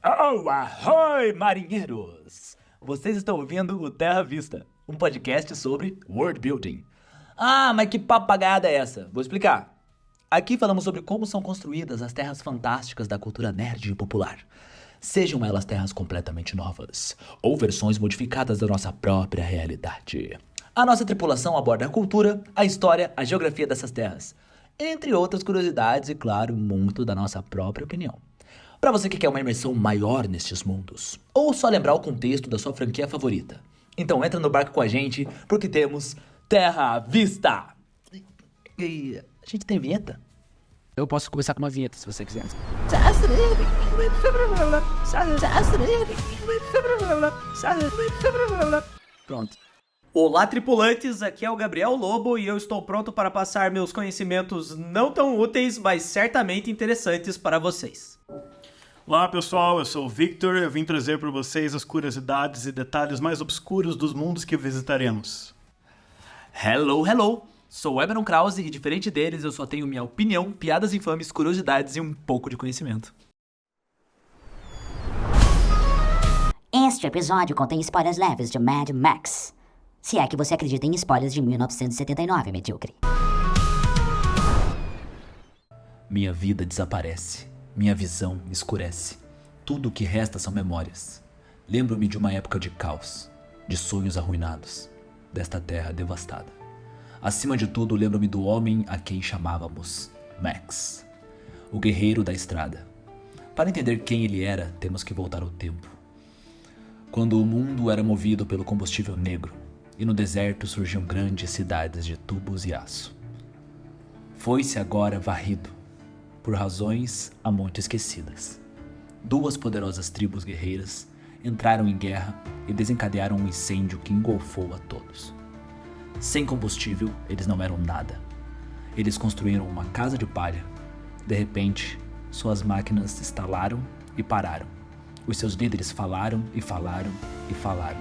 Oh, ahoy, marinheiros! Vocês estão ouvindo o Terra Vista, um podcast sobre world building. Ah, mas que papagaiada é essa? Vou explicar. Aqui falamos sobre como são construídas as terras fantásticas da cultura nerd e popular. Sejam elas terras completamente novas ou versões modificadas da nossa própria realidade. A nossa tripulação aborda a cultura, a história, a geografia dessas terras, entre outras curiosidades e, claro, muito da nossa própria opinião. Para você que quer uma imersão maior nestes mundos, ou só lembrar o contexto da sua franquia favorita, então entra no barco com a gente, porque temos Terra Vista! E a gente tem vinheta? Eu posso começar com uma vinheta, se você quiser. Pronto. Olá, tripulantes, aqui é o Gabriel Lobo e eu estou pronto para passar meus conhecimentos não tão úteis, mas certamente interessantes para vocês. Olá pessoal, eu sou o Victor e eu vim trazer para vocês as curiosidades e detalhes mais obscuros dos mundos que visitaremos. Hello! Sou o Eberon Krause e, diferente deles, eu só tenho minha opinião, piadas infames, curiosidades e um pouco de conhecimento. Este episódio contém spoilers leves de Mad Max. Se é que você acredita em spoilers de 1979, medíocre. Minha vida desaparece. Minha visão escurece. Tudo o que resta são memórias. Lembro-me de uma época de caos, de sonhos arruinados, desta terra devastada. Acima de tudo, lembro-me do homem a quem chamávamos Max, o guerreiro da estrada. Para entender quem ele era, temos que voltar ao tempo, quando o mundo era movido pelo combustível negro e no deserto surgiam grandes cidades de tubos e aço. Foi-se agora varrido por razões há muito esquecidas. Duas poderosas tribos guerreiras entraram em guerra e desencadearam um incêndio que engolfou a todos. Sem combustível, eles não eram nada. Eles construíram uma casa de palha. De repente, suas máquinas estalaram e pararam. Os seus líderes falaram e falaram e falaram,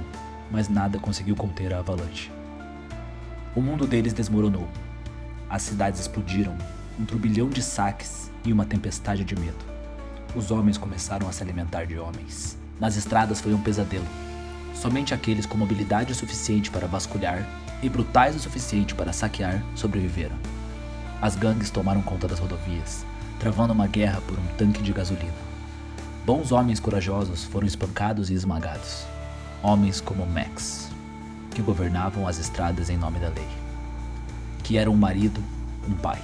mas nada conseguiu conter a avalanche. O mundo deles desmoronou. As cidades explodiram, um turbilhão de saques e uma tempestade de medo. Os homens começaram a se alimentar de homens. Nas estradas foi um pesadelo. Somente aqueles com mobilidade suficiente para vasculhar e brutais o suficiente para saquear sobreviveram. As gangues tomaram conta das rodovias, travando uma guerra por um tanque de gasolina. Bons homens corajosos foram espancados e esmagados. Homens como Max, que governavam as estradas em nome da lei. Que era um marido, um pai.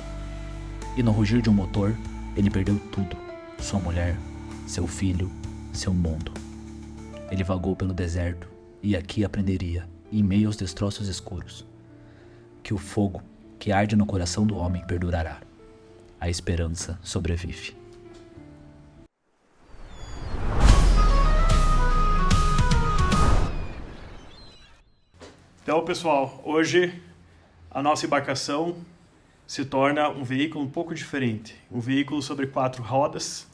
E no rugir de um motor, ele perdeu tudo. Sua mulher, seu filho, seu mundo. Ele vagou pelo deserto e aqui aprenderia, em meio aos destroços escuros, que o fogo que arde no coração do homem perdurará. A esperança sobrevive. Então pessoal, hoje a nossa embarcação se torna um veículo um pouco diferente. Um veículo sobre 4 rodas.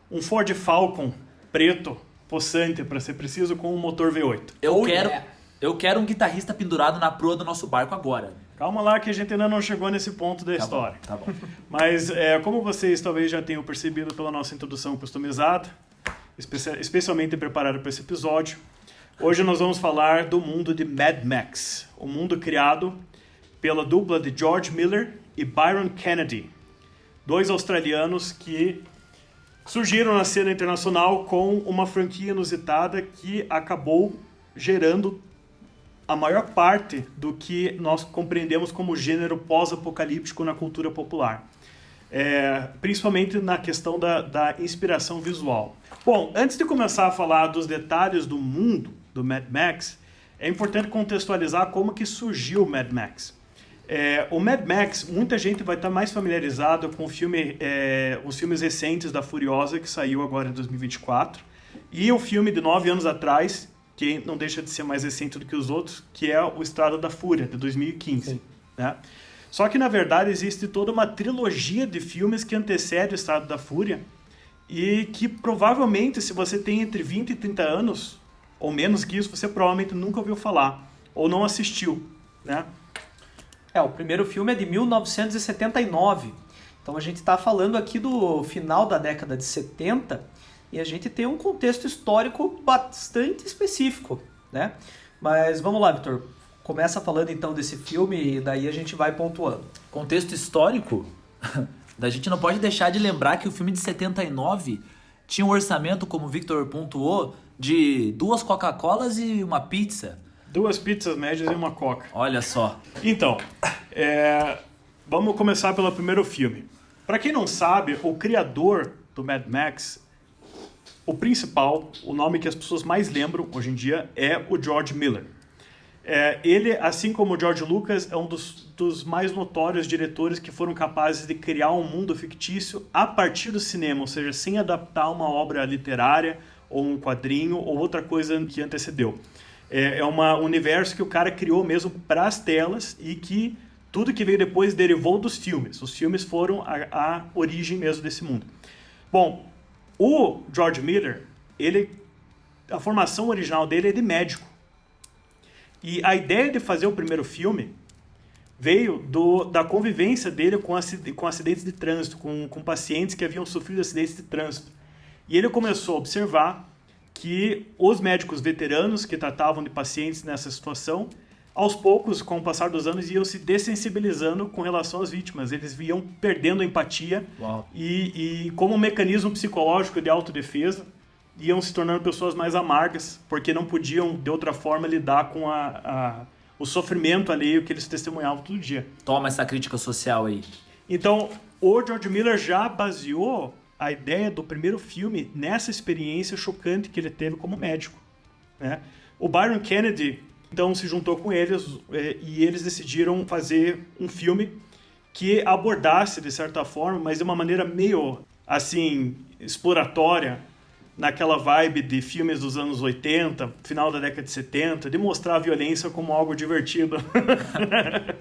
Um Ford Falcon preto, possante para ser preciso, com um motor V8. Eu quero um guitarrista pendurado na proa do nosso barco agora. Calma lá que a gente ainda não chegou nesse ponto da história. Tá bom. Mas como vocês talvez já tenham percebido pela nossa introdução customizada, especialmente preparada para esse episódio, hoje nós vamos falar do mundo de Mad Max, o mundo criado pela dupla de George Miller e Byron Kennedy, 2 australianos que surgiram na cena internacional com uma franquia inusitada que acabou gerando a maior parte do que nós compreendemos como gênero pós-apocalíptico na cultura popular. Principalmente na questão da inspiração visual. Bom, antes de começar a falar dos detalhes do mundo do Mad Max, é importante contextualizar como que surgiu o Mad Max. O Mad Max, muita gente vai estar mais familiarizado com os filmes recentes da Furiosa, que saiu agora em 2024, e o filme de 9 anos atrás, que não deixa de ser mais recente do que os outros, que é o Estrada da Fúria, de 2015. Né? Só que, na verdade, existe toda uma trilogia de filmes que antecede o Estrada da Fúria, e que provavelmente, se você tem entre 20 e 30 anos, ou menos que isso, você provavelmente nunca ouviu falar, ou não assistiu, né? O primeiro filme é de 1979. Então a gente está falando aqui do final da década de 70 e a gente tem um contexto histórico bastante específico, né? Mas vamos lá, Vitor. Começa falando então desse filme e daí a gente vai pontuando. Contexto histórico, a gente não pode deixar de lembrar que o filme de 79 tinha um orçamento, como o Victor pontuou, de 2 Coca-Colas e uma pizza. 2 pizzas médias e uma coca. Olha só. Então, vamos começar pelo primeiro filme. Para quem não sabe, o criador do Mad Max, o principal, o nome que as pessoas mais lembram hoje em dia é o George Miller. Ele, assim como o George Lucas, é um dos mais notórios diretores que foram capazes de criar um mundo fictício a partir do cinema, ou seja, sem adaptar uma obra literária ou um quadrinho ou outra coisa que antecedeu. É um universo que o cara criou mesmo para as telas e que tudo que veio depois derivou dos filmes. Os filmes foram a origem mesmo desse mundo. Bom, o George Miller, a formação original dele é de médico. E a ideia de fazer o primeiro filme veio da convivência dele com acidentes de trânsito, com pacientes que haviam sofrido acidentes de trânsito. E ele começou a observar que os médicos veteranos que tratavam de pacientes nessa situação, aos poucos, com o passar dos anos, iam se dessensibilizando com relação às vítimas. Eles iam perdendo a empatia e como um mecanismo psicológico de autodefesa, iam se tornando pessoas mais amargas, porque não podiam, de outra forma, lidar com o sofrimento alheio que eles testemunhavam todo dia. Toma essa crítica social aí. Então, o George Miller já baseou a ideia do primeiro filme nessa experiência chocante que ele teve como médico, né? O Byron Kennedy, então, se juntou com eles e eles decidiram fazer um filme que abordasse, de certa forma, mas de uma maneira meio, assim, exploratória, naquela vibe de filmes dos anos 80, final da década de 70, de mostrar a violência como algo divertido.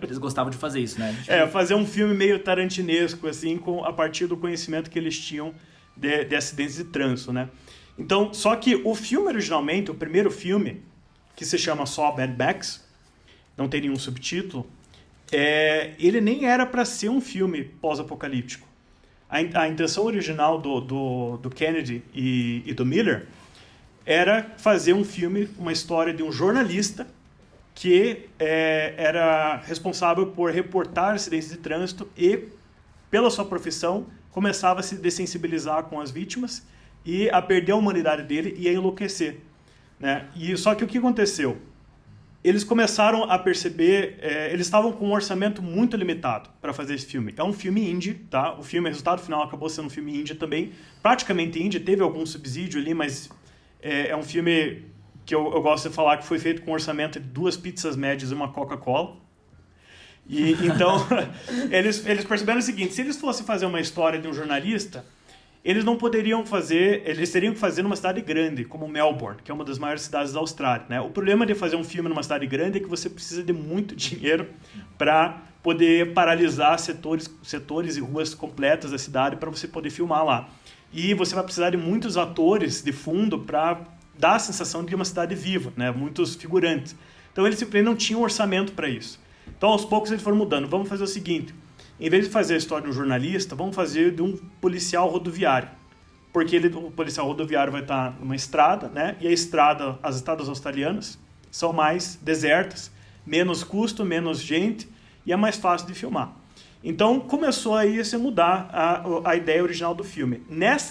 Eles gostavam de fazer isso, né? Fazer um filme meio tarantinesco, assim, a partir do conhecimento que eles tinham de acidentes de trânsito, né? Então, só que o filme originalmente, o primeiro filme, que se chama só Mad Max, não tem nenhum subtítulo, ele nem era para ser um filme pós-apocalíptico. A intenção original do Kennedy e do Miller era fazer um filme, uma história de um jornalista que era responsável por reportar acidentes de trânsito e, pela sua profissão, começava a se dessensibilizar com as vítimas e a perder a humanidade dele e a enlouquecer, né? Só que o que aconteceu? Eles começaram a perceber, eles estavam com um orçamento muito limitado para fazer esse filme. É um filme indie, tá? O resultado final acabou sendo um filme indie também, praticamente indie, teve algum subsídio ali, mas é um filme que eu gosto de falar que foi feito com um orçamento de 2 pizzas médias e uma Coca-Cola. E então, eles perceberam o seguinte: se eles fossem fazer uma história de um jornalista, eles não poderiam fazer, eles teriam que fazer numa cidade grande, como Melbourne, que é uma das maiores cidades da Austrália, né? O problema de fazer um filme numa cidade grande é que você precisa de muito dinheiro para poder paralisar setores e ruas completas da cidade para você poder filmar lá. E você vai precisar de muitos atores de fundo para dar a sensação de uma cidade viva, né? Muitos figurantes. Então eles simplesmente não tinham orçamento para isso. Então aos poucos eles foram mudando. Vamos fazer o seguinte: em vez de fazer a história de um jornalista, vamos fazer de um policial rodoviário. Porque o policial rodoviário vai estar numa estrada, né? E as estradas australianas são mais desertas, menos custo, menos gente, e é mais fácil de filmar. Então começou aí a se mudar a ideia original do filme.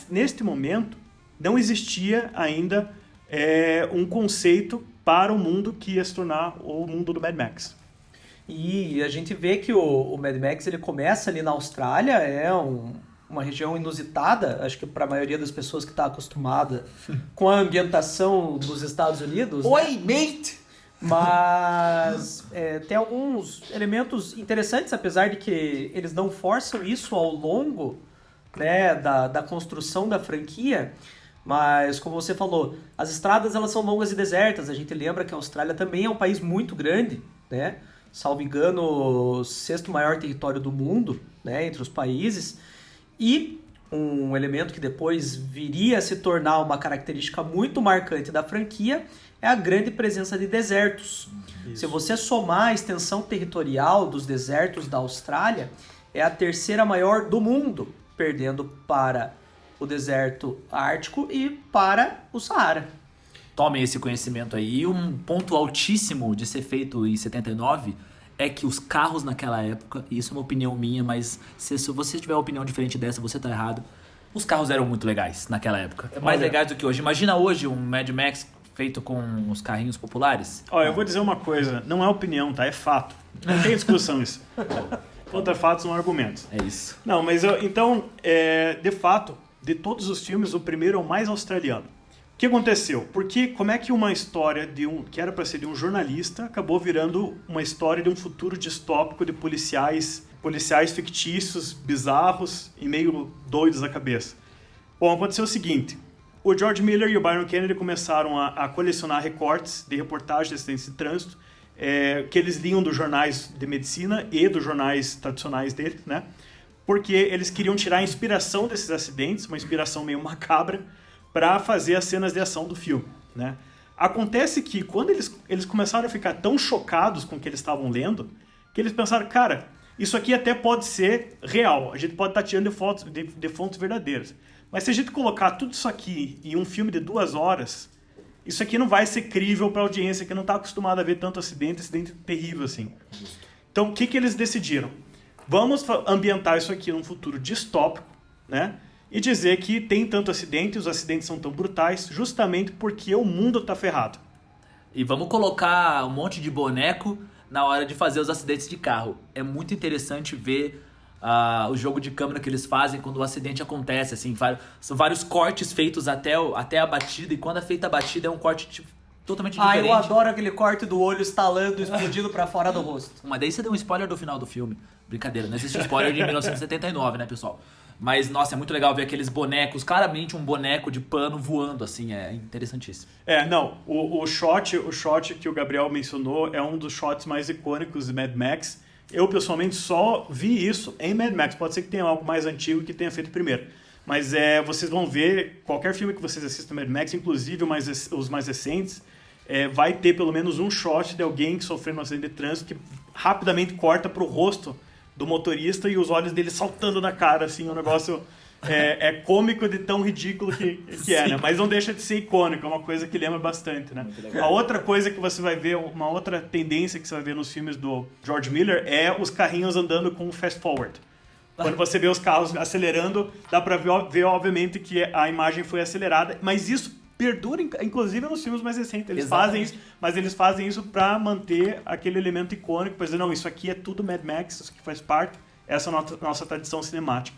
Neste momento, não existia ainda um conceito para o mundo que ia se tornar o mundo do Mad Max. E a gente vê que o Mad Max ele começa ali na Austrália, uma região inusitada, acho que para a maioria das pessoas que está acostumada com a ambientação dos Estados Unidos. Oi, né? mate! Mas tem alguns elementos interessantes, apesar de que eles não forçam isso ao longo, né, da construção da franquia. Mas, como você falou, as estradas elas são longas e desertas. A gente lembra que a Austrália também é um país muito grande, né? Salvo engano, o 6º maior território do mundo, né, entre os países. E um elemento que depois viria a se tornar uma característica muito marcante da franquia é a grande presença de desertos. Isso. Se você somar a extensão territorial dos desertos da Austrália, é a terceira maior do mundo, perdendo para o deserto ártico e para o Saara. Tomem esse conhecimento aí. E um ponto altíssimo de ser feito em 79 é que os carros naquela época, e isso é uma opinião minha, mas se você tiver uma opinião diferente dessa, você tá errado. Os carros eram muito legais naquela época. Mais legais do que hoje. Imagina hoje um Mad Max feito com os carrinhos populares. Olha, eu vou dizer uma coisa, não é opinião, tá? É fato. Não tem discussão isso. Contra fatos são argumentos. É isso. Não, mas de fato, de todos os filmes, o primeiro é o mais australiano. O que aconteceu? Porque como é que uma história que era para ser de um jornalista acabou virando uma história de um futuro distópico de policiais fictícios, bizarros e meio doidos da cabeça? Bom, aconteceu o seguinte, o George Miller e o Byron Kennedy começaram a colecionar recortes de reportagens de acidentes de trânsito que eles liam dos jornais de medicina e dos jornais tradicionais deles, né? Porque eles queriam tirar a inspiração desses acidentes, uma inspiração meio macabra, para fazer as cenas de ação do filme, né? Acontece que quando eles começaram a ficar tão chocados com o que eles estavam lendo, que eles pensaram, cara, isso aqui até pode ser real, a gente pode estar tirando de fontes verdadeiras. Mas se a gente colocar tudo isso aqui em um filme de 2 horas, isso aqui não vai ser crível para a audiência que não está acostumada a ver tanto acidente terrível assim. Então, o que eles decidiram? Vamos ambientar isso aqui num futuro distópico, né? E dizer que tem tanto acidente, os acidentes são tão brutais, justamente porque o mundo tá ferrado. E vamos colocar um monte de boneco na hora de fazer os acidentes de carro. É muito interessante ver o jogo de câmera que eles fazem quando o acidente acontece. Assim, são vários cortes feitos até a batida, e quando é feita a batida é um corte totalmente diferente. Eu adoro aquele corte do olho estalando, explodindo pra fora do rosto. Mas daí você deu um spoiler do final do filme. Brincadeira, não existe spoiler de 1979, né, pessoal? Mas, nossa, é muito legal ver aqueles bonecos, claramente um boneco de pano voando, assim, é interessantíssimo. O shot que o Gabriel mencionou é um dos shots mais icônicos de Mad Max. Eu, pessoalmente, só vi isso em Mad Max. Pode ser que tenha algo mais antigo que tenha feito primeiro. Mas vocês vão ver, qualquer filme que vocês assistam Mad Max, inclusive os mais recentes, vai ter pelo menos um shot de alguém que sofreu um acidente de trânsito que rapidamente corta pro rosto do motorista e os olhos dele saltando na cara, assim, um negócio cômico de tão ridículo que é, né? Mas não deixa de ser icônico, é uma coisa que lembra bastante, né? A outra coisa que você vai ver, uma outra tendência que você vai ver nos filmes do George Miller é os carrinhos andando com fast forward. Quando você vê os carros acelerando, dá pra ver obviamente, que a imagem foi acelerada, mas isso perdura, inclusive, nos filmes mais recentes. Eles fazem isso, mas eles fazem isso para manter aquele elemento icônico, para dizer, não, isso aqui é tudo Mad Max, isso aqui faz parte, essa é a nossa tradição cinemática.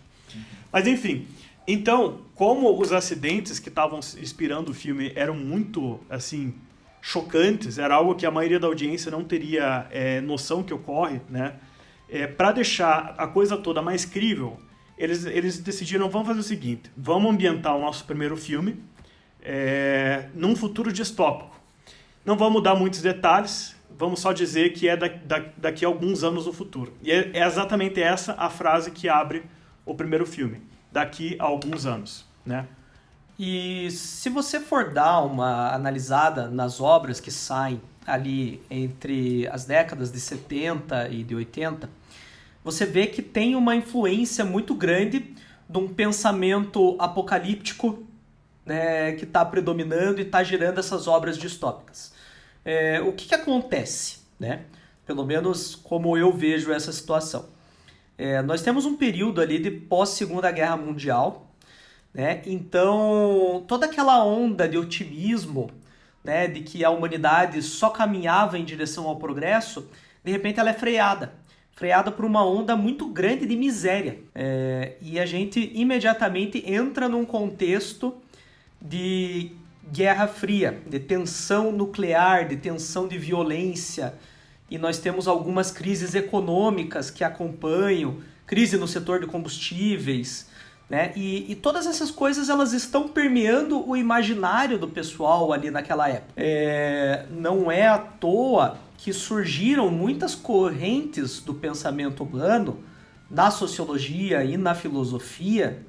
Mas, enfim, então, como os acidentes que estavam inspirando o filme eram muito, assim, chocantes, era algo que a maioria da audiência não teria noção que ocorre, né? Para deixar a coisa toda mais crível, eles decidiram, vamos fazer o seguinte, vamos ambientar o nosso primeiro filme num futuro distópico. Não vamos dar muitos detalhes, vamos só dizer que é daqui a alguns anos no futuro. E é exatamente essa a frase que abre o primeiro filme, daqui a alguns anos, né? E se você for dar uma analisada nas obras que saem ali entre as décadas de 70 e de 80, você vê que tem uma influência muito grande de um pensamento apocalíptico, né, que está predominando e está gerando essas obras distópicas. O que acontece, né? Pelo menos como eu vejo essa situação. Nós temos um período ali de pós-Segunda Guerra Mundial, né? Então, toda aquela onda de otimismo, né, de que a humanidade só caminhava em direção ao progresso, de repente ela é freada por uma onda muito grande de miséria. E a gente imediatamente entra num contexto de Guerra Fria, de tensão nuclear, de tensão de violência, e nós temos algumas crises econômicas que acompanham, crise no setor de combustíveis, né? E todas essas coisas elas estão permeando o imaginário do pessoal ali naquela época. Não é à toa que surgiram muitas correntes do pensamento humano, na sociologia e na filosofia,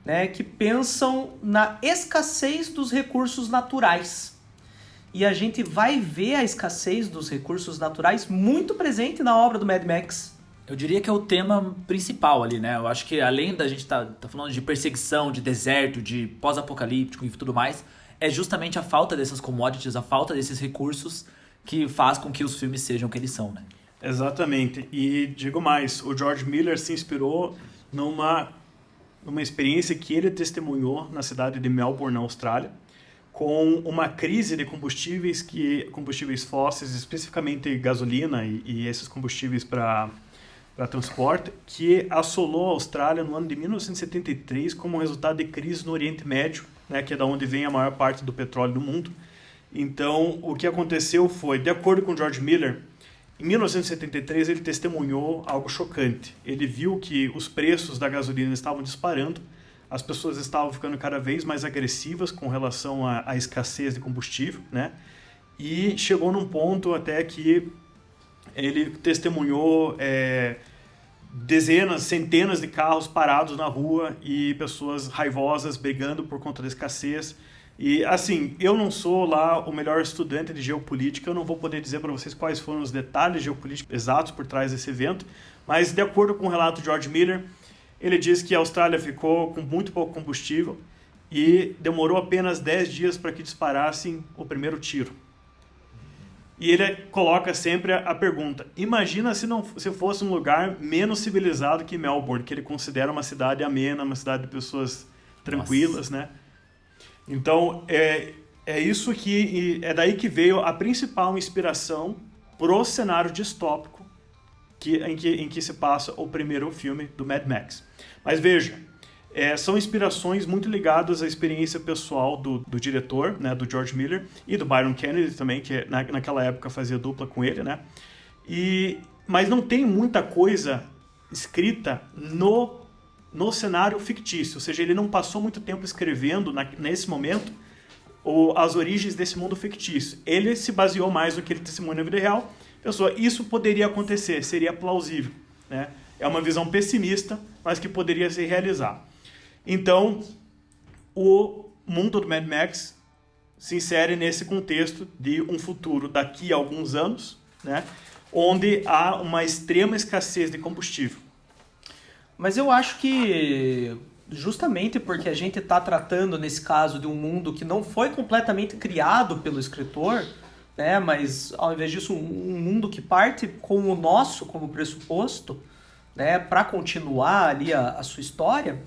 né, que pensam na escassez dos recursos naturais. E a gente vai ver a escassez dos recursos naturais muito presente na obra do Mad Max. Eu diria que é o tema principal ali, né? Eu acho que além da gente tá falando de perseguição, de deserto, de pós-apocalíptico e tudo mais, é justamente a falta dessas commodities, a falta desses recursos que faz com que os filmes sejam o que eles são, né? Exatamente. E digo mais, o George Miller se inspirou numa experiência que ele testemunhou na cidade de Melbourne, na Austrália, com uma crise de combustíveis fósseis, especificamente gasolina e esses combustíveis para transporte, que assolou a Austrália no ano de 1973 como resultado de crise no Oriente Médio, né, que é da onde vem a maior parte do petróleo do mundo. Então, o que aconteceu foi, de acordo com George Miller, em 1973 ele testemunhou algo chocante. Ele viu que os preços da gasolina estavam disparando, as pessoas estavam ficando cada vez mais agressivas com relação à escassez de combustível, né? E chegou num ponto até que ele testemunhou dezenas, centenas de carros parados na rua e pessoas raivosas brigando por conta da escassez. E assim, eu não sou lá o melhor estudante de geopolítica, eu não vou poder dizer para vocês quais foram os detalhes geopolíticos exatos por trás desse evento, mas de acordo com o relato de George Miller, ele diz que a Austrália ficou com muito pouco combustível e demorou apenas 10 dias para que disparassem o primeiro tiro. E ele coloca sempre a pergunta, imagina se fosse um lugar menos civilizado que Melbourne, que ele considera uma cidade amena, uma cidade de pessoas tranquilas, né? Então, é isso que é daí que veio a principal inspiração pro cenário distópico em que se passa o primeiro filme do Mad Max. Mas veja, são inspirações muito ligadas à experiência pessoal do diretor, né, do George Miller, e do Byron Kennedy também, que naquela época fazia dupla com ele, né? Mas não tem muita coisa escrita no cenário fictício, ou seja, ele não passou muito tempo escrevendo nesse momento as origens desse mundo fictício. Ele se baseou mais no que ele testemunha na vida real. Pensou, isso poderia acontecer, seria plausível, né? É uma visão pessimista, mas que poderia se realizar. Então, o mundo do Mad Max se insere nesse contexto de um futuro daqui a alguns anos, né, onde há uma extrema escassez de combustível. Mas eu acho que justamente porque a gente está tratando, nesse caso, de um mundo que não foi completamente criado pelo escritor, né, mas ao invés disso um mundo que parte com o nosso como pressuposto, né, para continuar ali a sua história,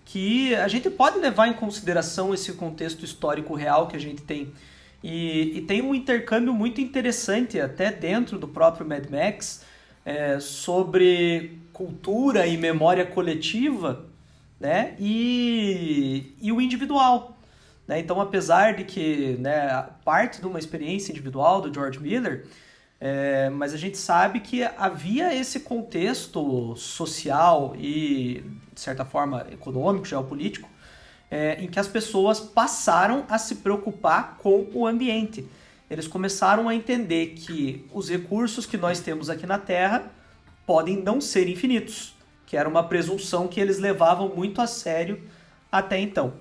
que a gente pode levar em consideração esse contexto histórico real que a gente tem. E tem um intercâmbio muito interessante até dentro do próprio Mad Max sobre cultura e memória coletiva, né, e o individual. Né? Então, apesar de que, né, parte de uma experiência individual do George Miller, mas a gente sabe que havia esse contexto social e, de certa forma, econômico, geopolítico, em que as pessoas passaram a se preocupar com o ambiente. Eles começaram a entender que os recursos que nós temos aqui na Terra podem não ser infinitos, que era uma presunção que eles levavam muito a sério até então.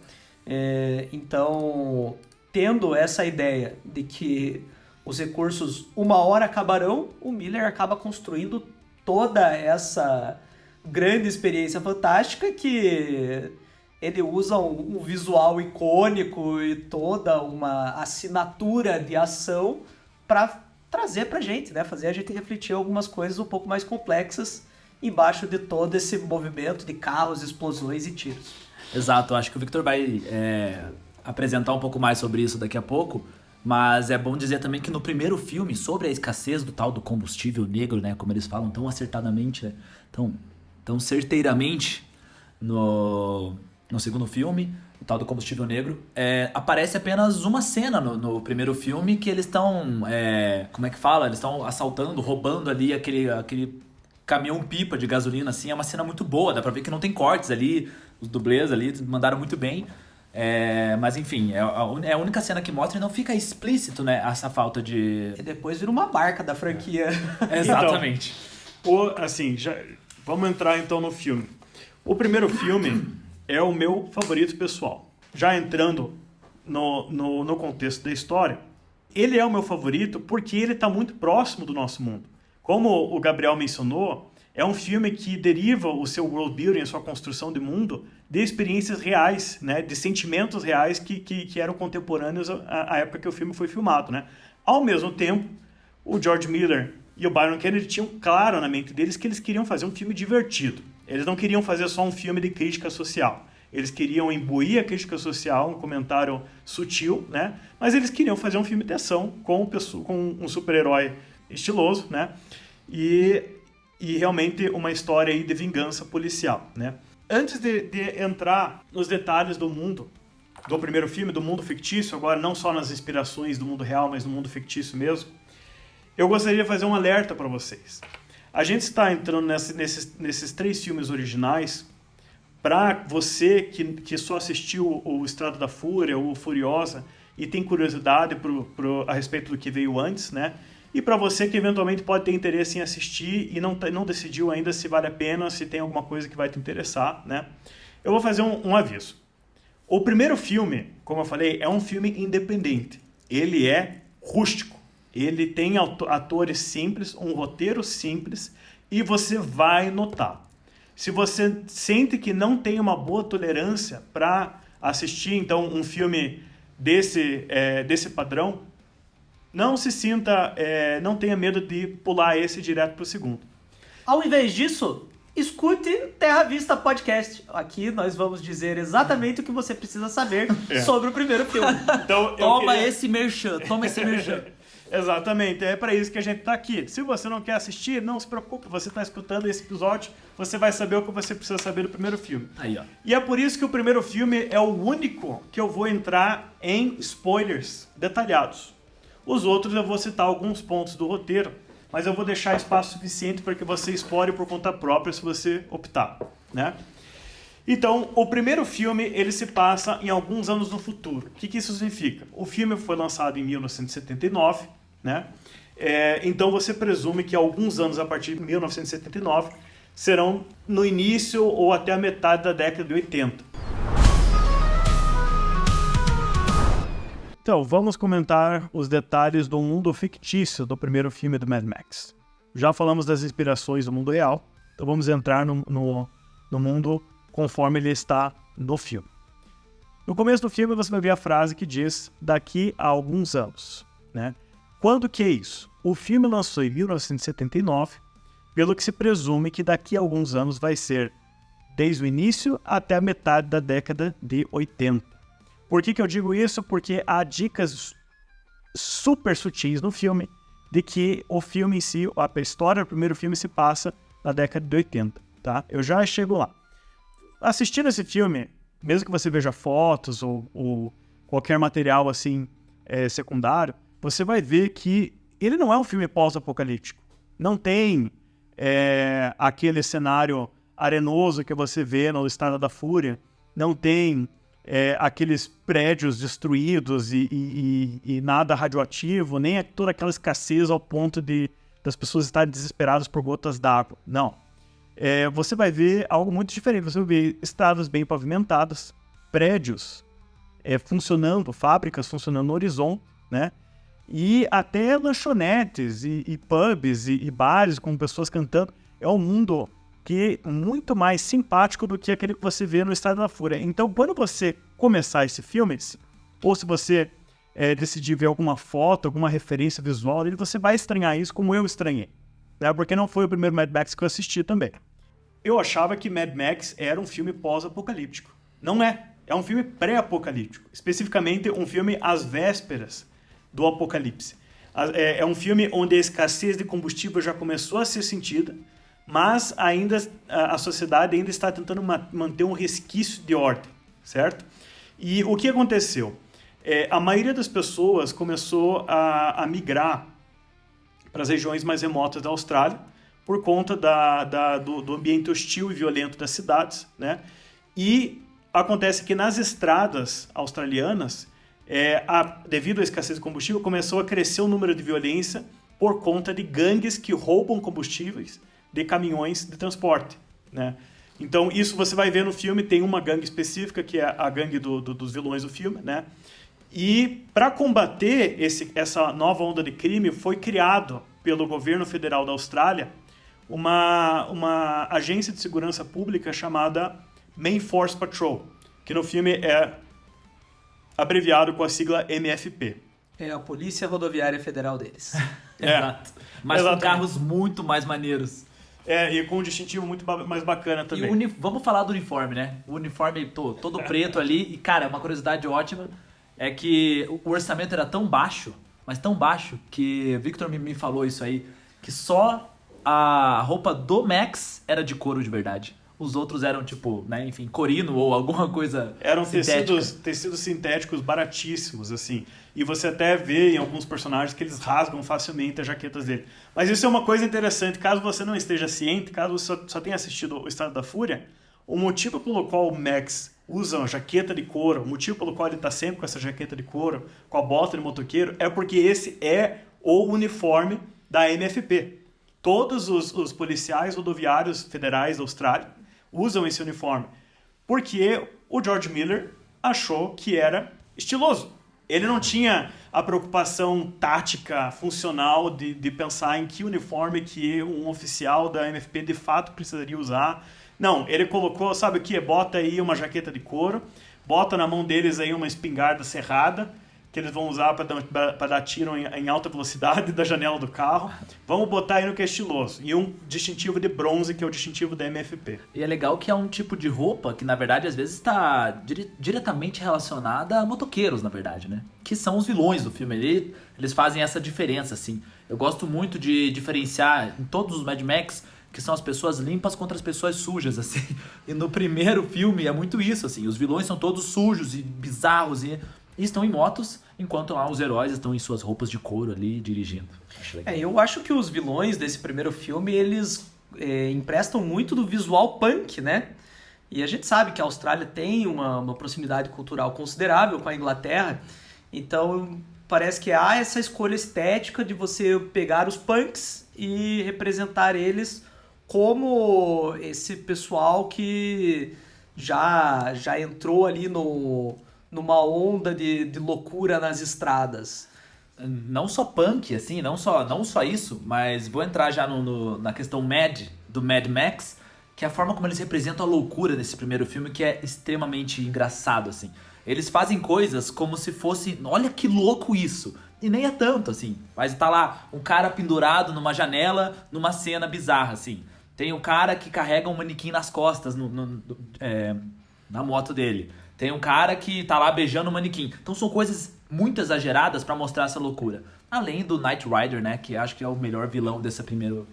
Então, tendo essa ideia de que os recursos uma hora acabarão, o Miller acaba construindo toda essa grande experiência fantástica que ele usa um visual icônico e toda uma assinatura de ação para trazer pra gente, né? Fazer a gente refletir algumas coisas um pouco mais complexas embaixo de todo esse movimento de carros, explosões e tiros. Exato, acho que o Victor vai apresentar um pouco mais sobre isso daqui a pouco, mas é bom dizer também que no primeiro filme, sobre a escassez do tal do combustível negro, né, como eles falam tão acertadamente, né, tão certeiramente no segundo filme, o tal do combustível negro, aparece apenas uma cena no primeiro filme que eles estão, como é que fala? Eles estão assaltando, roubando ali aquele caminhão-pipa de gasolina, assim, é uma cena muito boa, dá pra ver que não tem cortes ali, os dublês ali mandaram muito bem. Mas enfim, é a única cena que mostra e não fica explícito, né, essa falta de... E depois vira uma marca da franquia. Exatamente. Então, vamos entrar então no filme. O primeiro filme é o meu favorito pessoal. Já entrando no contexto da história, ele é o meu favorito porque ele está muito próximo do nosso mundo. Como o Gabriel mencionou, É um filme que deriva o seu world building, a sua construção de mundo, de experiências reais, né? De sentimentos reais que eram contemporâneos à época que o filme foi filmado, né? Ao mesmo tempo, o George Miller e o Byron Kennedy tinham claro na mente deles que eles queriam fazer um filme divertido. Eles não queriam fazer só um filme de crítica social. Eles queriam imbuir a crítica social, um comentário sutil, né? Mas eles queriam fazer um filme de ação com um super-herói estiloso, né? E realmente uma história aí de vingança policial, né? Antes de entrar nos detalhes do mundo, do primeiro filme, do mundo fictício, agora não só nas inspirações do mundo real, mas no mundo fictício mesmo, eu gostaria de fazer um alerta para vocês. A gente está entrando nesses 3 filmes originais. Para você que só assistiu o Estrada da Fúria ou Furiosa e tem curiosidade a respeito do que veio antes, né? E para você que eventualmente pode ter interesse em assistir e não decidiu ainda se vale a pena, se tem alguma coisa que vai te interessar, né? Eu vou fazer um aviso. O primeiro filme, como eu falei, é um filme independente. Ele é rústico. Ele tem atores simples, um roteiro simples e você vai notar. Se você sente que não tem uma boa tolerância para assistir, então, um filme desse padrão, não se sinta, não tenha medo de pular esse direto para o segundo. Ao invés disso, escute Terra Vista Podcast. Aqui nós vamos dizer exatamente o que você precisa saber sobre o primeiro filme. Então, Toma esse merchan. Exatamente, é para isso que a gente está aqui. Se você não quer assistir, não se preocupe, você está escutando esse episódio, você vai saber o que você precisa saber do primeiro filme. Aí, ó. E é por isso que o primeiro filme é o único que eu vou entrar em spoilers detalhados. Os outros eu vou citar alguns pontos do roteiro, mas eu vou deixar espaço suficiente para que você explore por conta própria se você optar, né? Então, o primeiro filme, ele se passa em alguns anos no futuro. O que isso significa? O filme foi lançado em 1979, né? Então você presume que alguns anos a partir de 1979 serão no início ou até a metade da década de 80. Então, vamos comentar os detalhes do mundo fictício do primeiro filme do Mad Max. Já falamos das inspirações do mundo real, então vamos entrar no mundo conforme ele está no filme. No começo do filme você vai ver a frase que diz daqui a alguns anos, né? Quando que é isso? O filme lançou em 1979, pelo que se presume que daqui a alguns anos vai ser desde o início até a metade da década de 80. Por que eu digo isso? Porque há dicas super sutis no filme de que o filme em si, a história do primeiro filme se passa na década de 80, tá? Eu já chego lá. Assistindo esse filme, mesmo que você veja fotos ou qualquer material assim secundário, você vai ver que ele não é um filme pós-apocalíptico. Não tem aquele cenário arenoso que você vê no Estrada da Fúria. Não tem aqueles prédios destruídos e nada radioativo, nem toda aquela escassez ao ponto das pessoas estarem desesperadas por gotas d'água. Não. Você vai ver algo muito diferente. Você vai ver estradas bem pavimentadas, prédios funcionando, fábricas funcionando no horizonte, né? E até lanchonetes e pubs e bares com pessoas cantando. É um mundo que é muito mais simpático do que aquele que você vê no Estrada da Fúria. Então, quando você começar esse filme, ou se você decidir ver alguma foto, alguma referência visual, você vai estranhar isso como eu estranhei. Né? Porque não foi o primeiro Mad Max que eu assisti também. Eu achava que Mad Max era um filme pós-apocalíptico. Não é. É um filme pré-apocalíptico. Especificamente um filme às vésperas do apocalipse. É um filme onde a escassez de combustível já começou a ser sentida, mas ainda a sociedade ainda está tentando manter um resquício de ordem, certo? E o que aconteceu? A maioria das pessoas começou a migrar para as regiões mais remotas da Austrália por conta do ambiente hostil e violento das cidades, né? E acontece que nas estradas australianas, devido à escassez de combustível, começou a crescer o número de violência por conta de gangues que roubam combustíveis de caminhões de transporte, né? Então, isso você vai ver no filme, tem uma gangue específica, que é a gangue dos vilões do filme, né? E para combater essa nova onda de crime, foi criado pelo governo federal da Austrália uma agência de segurança pública chamada Main Force Patrol, que no filme é abreviado com a sigla MFP. É a Polícia Rodoviária Federal deles. Exato. Mas Exatamente. com carros muito mais maneiros. E com um distintivo muito mais bacana também. E vamos falar do uniforme, né? O uniforme todo preto ali. E, cara, uma curiosidade ótima é que o orçamento era tão baixo, mas tão baixo, que Victor me falou isso aí, que só a roupa do Max era de couro de verdade. Os outros eram, tipo, né, enfim, corino ou alguma coisa Eram sintética. tecidos sintéticos baratíssimos, assim. E você até vê em alguns personagens que eles rasgam facilmente as jaquetas dele. Mas isso é uma coisa interessante, caso você não esteja ciente, caso você só tenha assistido o Estado da Fúria, o motivo pelo qual o Max usa uma jaqueta de couro, o motivo pelo qual ele está sempre com essa jaqueta de couro, com a bota de motoqueiro, é porque esse é o uniforme da MFP. Todos os policiais rodoviários federais da Austrália usam esse uniforme, porque o George Miller achou que era estiloso. Ele não tinha a preocupação tática, funcional de pensar em que uniforme que um oficial da MFP de fato precisaria usar. Não, ele colocou, sabe o que? Bota aí uma jaqueta de couro, bota na mão deles aí uma espingarda serrada, que eles vão usar para dar tiro em alta velocidade da janela do carro. Vamos botar aí no que é estiloso. E um distintivo de bronze, que é o distintivo da MFP. E é legal que é um tipo de roupa que, na verdade, às vezes está diretamente relacionada a motoqueiros, na verdade, né? Que são os vilões do filme. Eles fazem essa diferença, assim. Eu gosto muito de diferenciar em todos os Mad Max que são as pessoas limpas contra as pessoas sujas, assim. E no primeiro filme é muito isso, assim. Os vilões são todos sujos e bizarros e estão em motos, enquanto lá os heróis estão em suas roupas de couro ali, dirigindo. Acho legal. Eu acho que os vilões desse primeiro filme, eles emprestam muito do visual punk, né? E a gente sabe que a Austrália tem uma proximidade cultural considerável com a Inglaterra, então parece que há essa escolha estética de você pegar os punks e representar eles como esse pessoal que já entrou ali numa onda de loucura nas estradas. Não só punk, assim, não só isso, mas vou entrar já na questão do Mad Max, que é a forma como eles representam a loucura nesse primeiro filme, que é extremamente engraçado, assim. Eles fazem coisas como se fosse, olha que louco isso, e nem é tanto, assim. Mas tá lá um cara pendurado numa janela, numa cena bizarra, assim. Tem um cara que carrega um manequim nas costas na moto dele. Tem um cara que tá lá beijando o manequim. Então são coisas muito exageradas pra mostrar essa loucura. Além do Knight Rider, né? Que acho que é o melhor vilão dessa primeiro.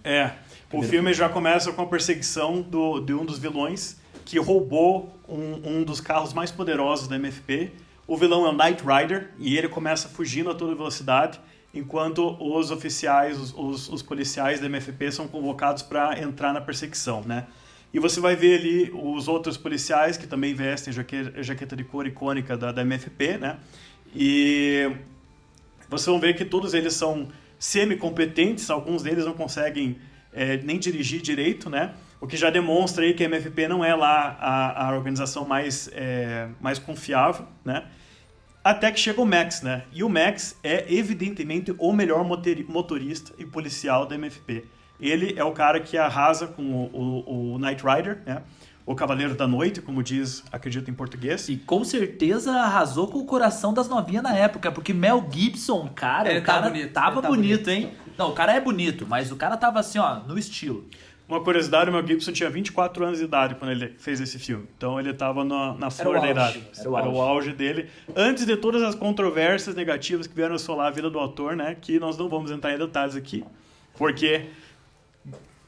O filme já começa com a perseguição de um dos vilões que roubou um dos carros mais poderosos da MFP. O vilão é o Knight Rider e ele começa fugindo a toda velocidade, enquanto os oficiais, os policiais da MFP são convocados para entrar na perseguição, né? E você vai ver ali os outros policiais que também vestem jaqueta de couro icônica da MFP, né? E vocês vão ver que todos eles são semi-competentes, alguns deles não conseguem nem dirigir direito, né? O que já demonstra aí que a MFP não é lá a organização mais confiável, né? Até que chega o Max, né? E o Max é evidentemente o melhor motorista e policial da MFP. Ele é o cara que arrasa com o Knight Rider, né? O Cavaleiro da Noite, como diz, acredito em português. E com certeza arrasou com o coração das novinhas na época, porque Mel Gibson, cara, Ele o cara bonito, tava ele tá bonito, bonito. hein? Não, o cara é bonito, mas o cara tava assim, ó, no estilo. Uma curiosidade, o Mel Gibson tinha 24 anos de idade quando ele fez esse filme. Então ele estava na flor da idade. Era o auge dele. Antes de todas as controvérsias negativas que vieram assolar a vida do autor, né? Que nós não vamos entrar em detalhes aqui. Porque,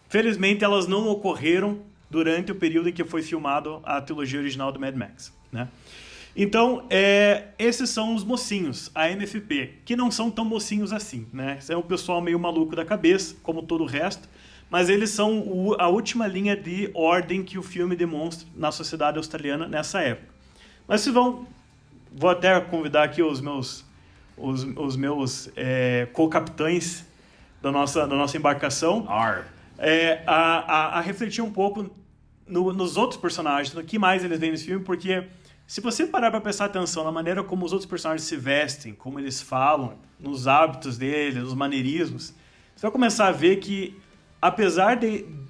felizmente, elas não ocorreram durante o período em que foi filmado a trilogia original do Mad Max, né? Então, esses são os mocinhos, a MFP, que não são tão mocinhos assim, né? É um pessoal meio maluco da cabeça, como todo o resto, mas eles são a última linha de ordem que o filme demonstra na sociedade australiana nessa época. Mas vou até convidar aqui os meus co-capitães da nossa embarcação a refletir um pouco nos outros personagens, no que mais eles veem nesse filme, porque se você parar para prestar atenção na maneira como os outros personagens se vestem, como eles falam, nos hábitos deles, nos maneirismos, você vai começar a ver que apesar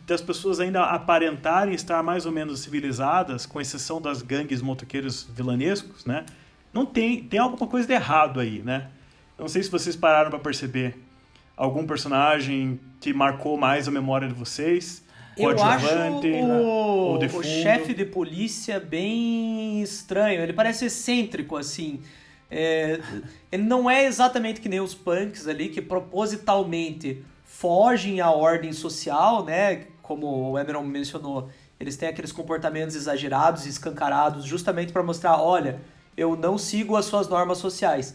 das pessoas ainda aparentarem estar mais ou menos civilizadas, com exceção das gangues motoqueiros vilanescos, né? Não tem alguma coisa de errado aí, né? Não sei se vocês pararam para perceber algum personagem que marcou mais a memória de vocês. Eu acho o o chefe de polícia bem estranho. Ele parece excêntrico, assim. Ele não é exatamente que nem os punks ali, que propositalmente fogem à ordem social, né? Como o Emeron mencionou, eles têm aqueles comportamentos exagerados e escancarados justamente para mostrar, olha, eu não sigo as suas normas sociais.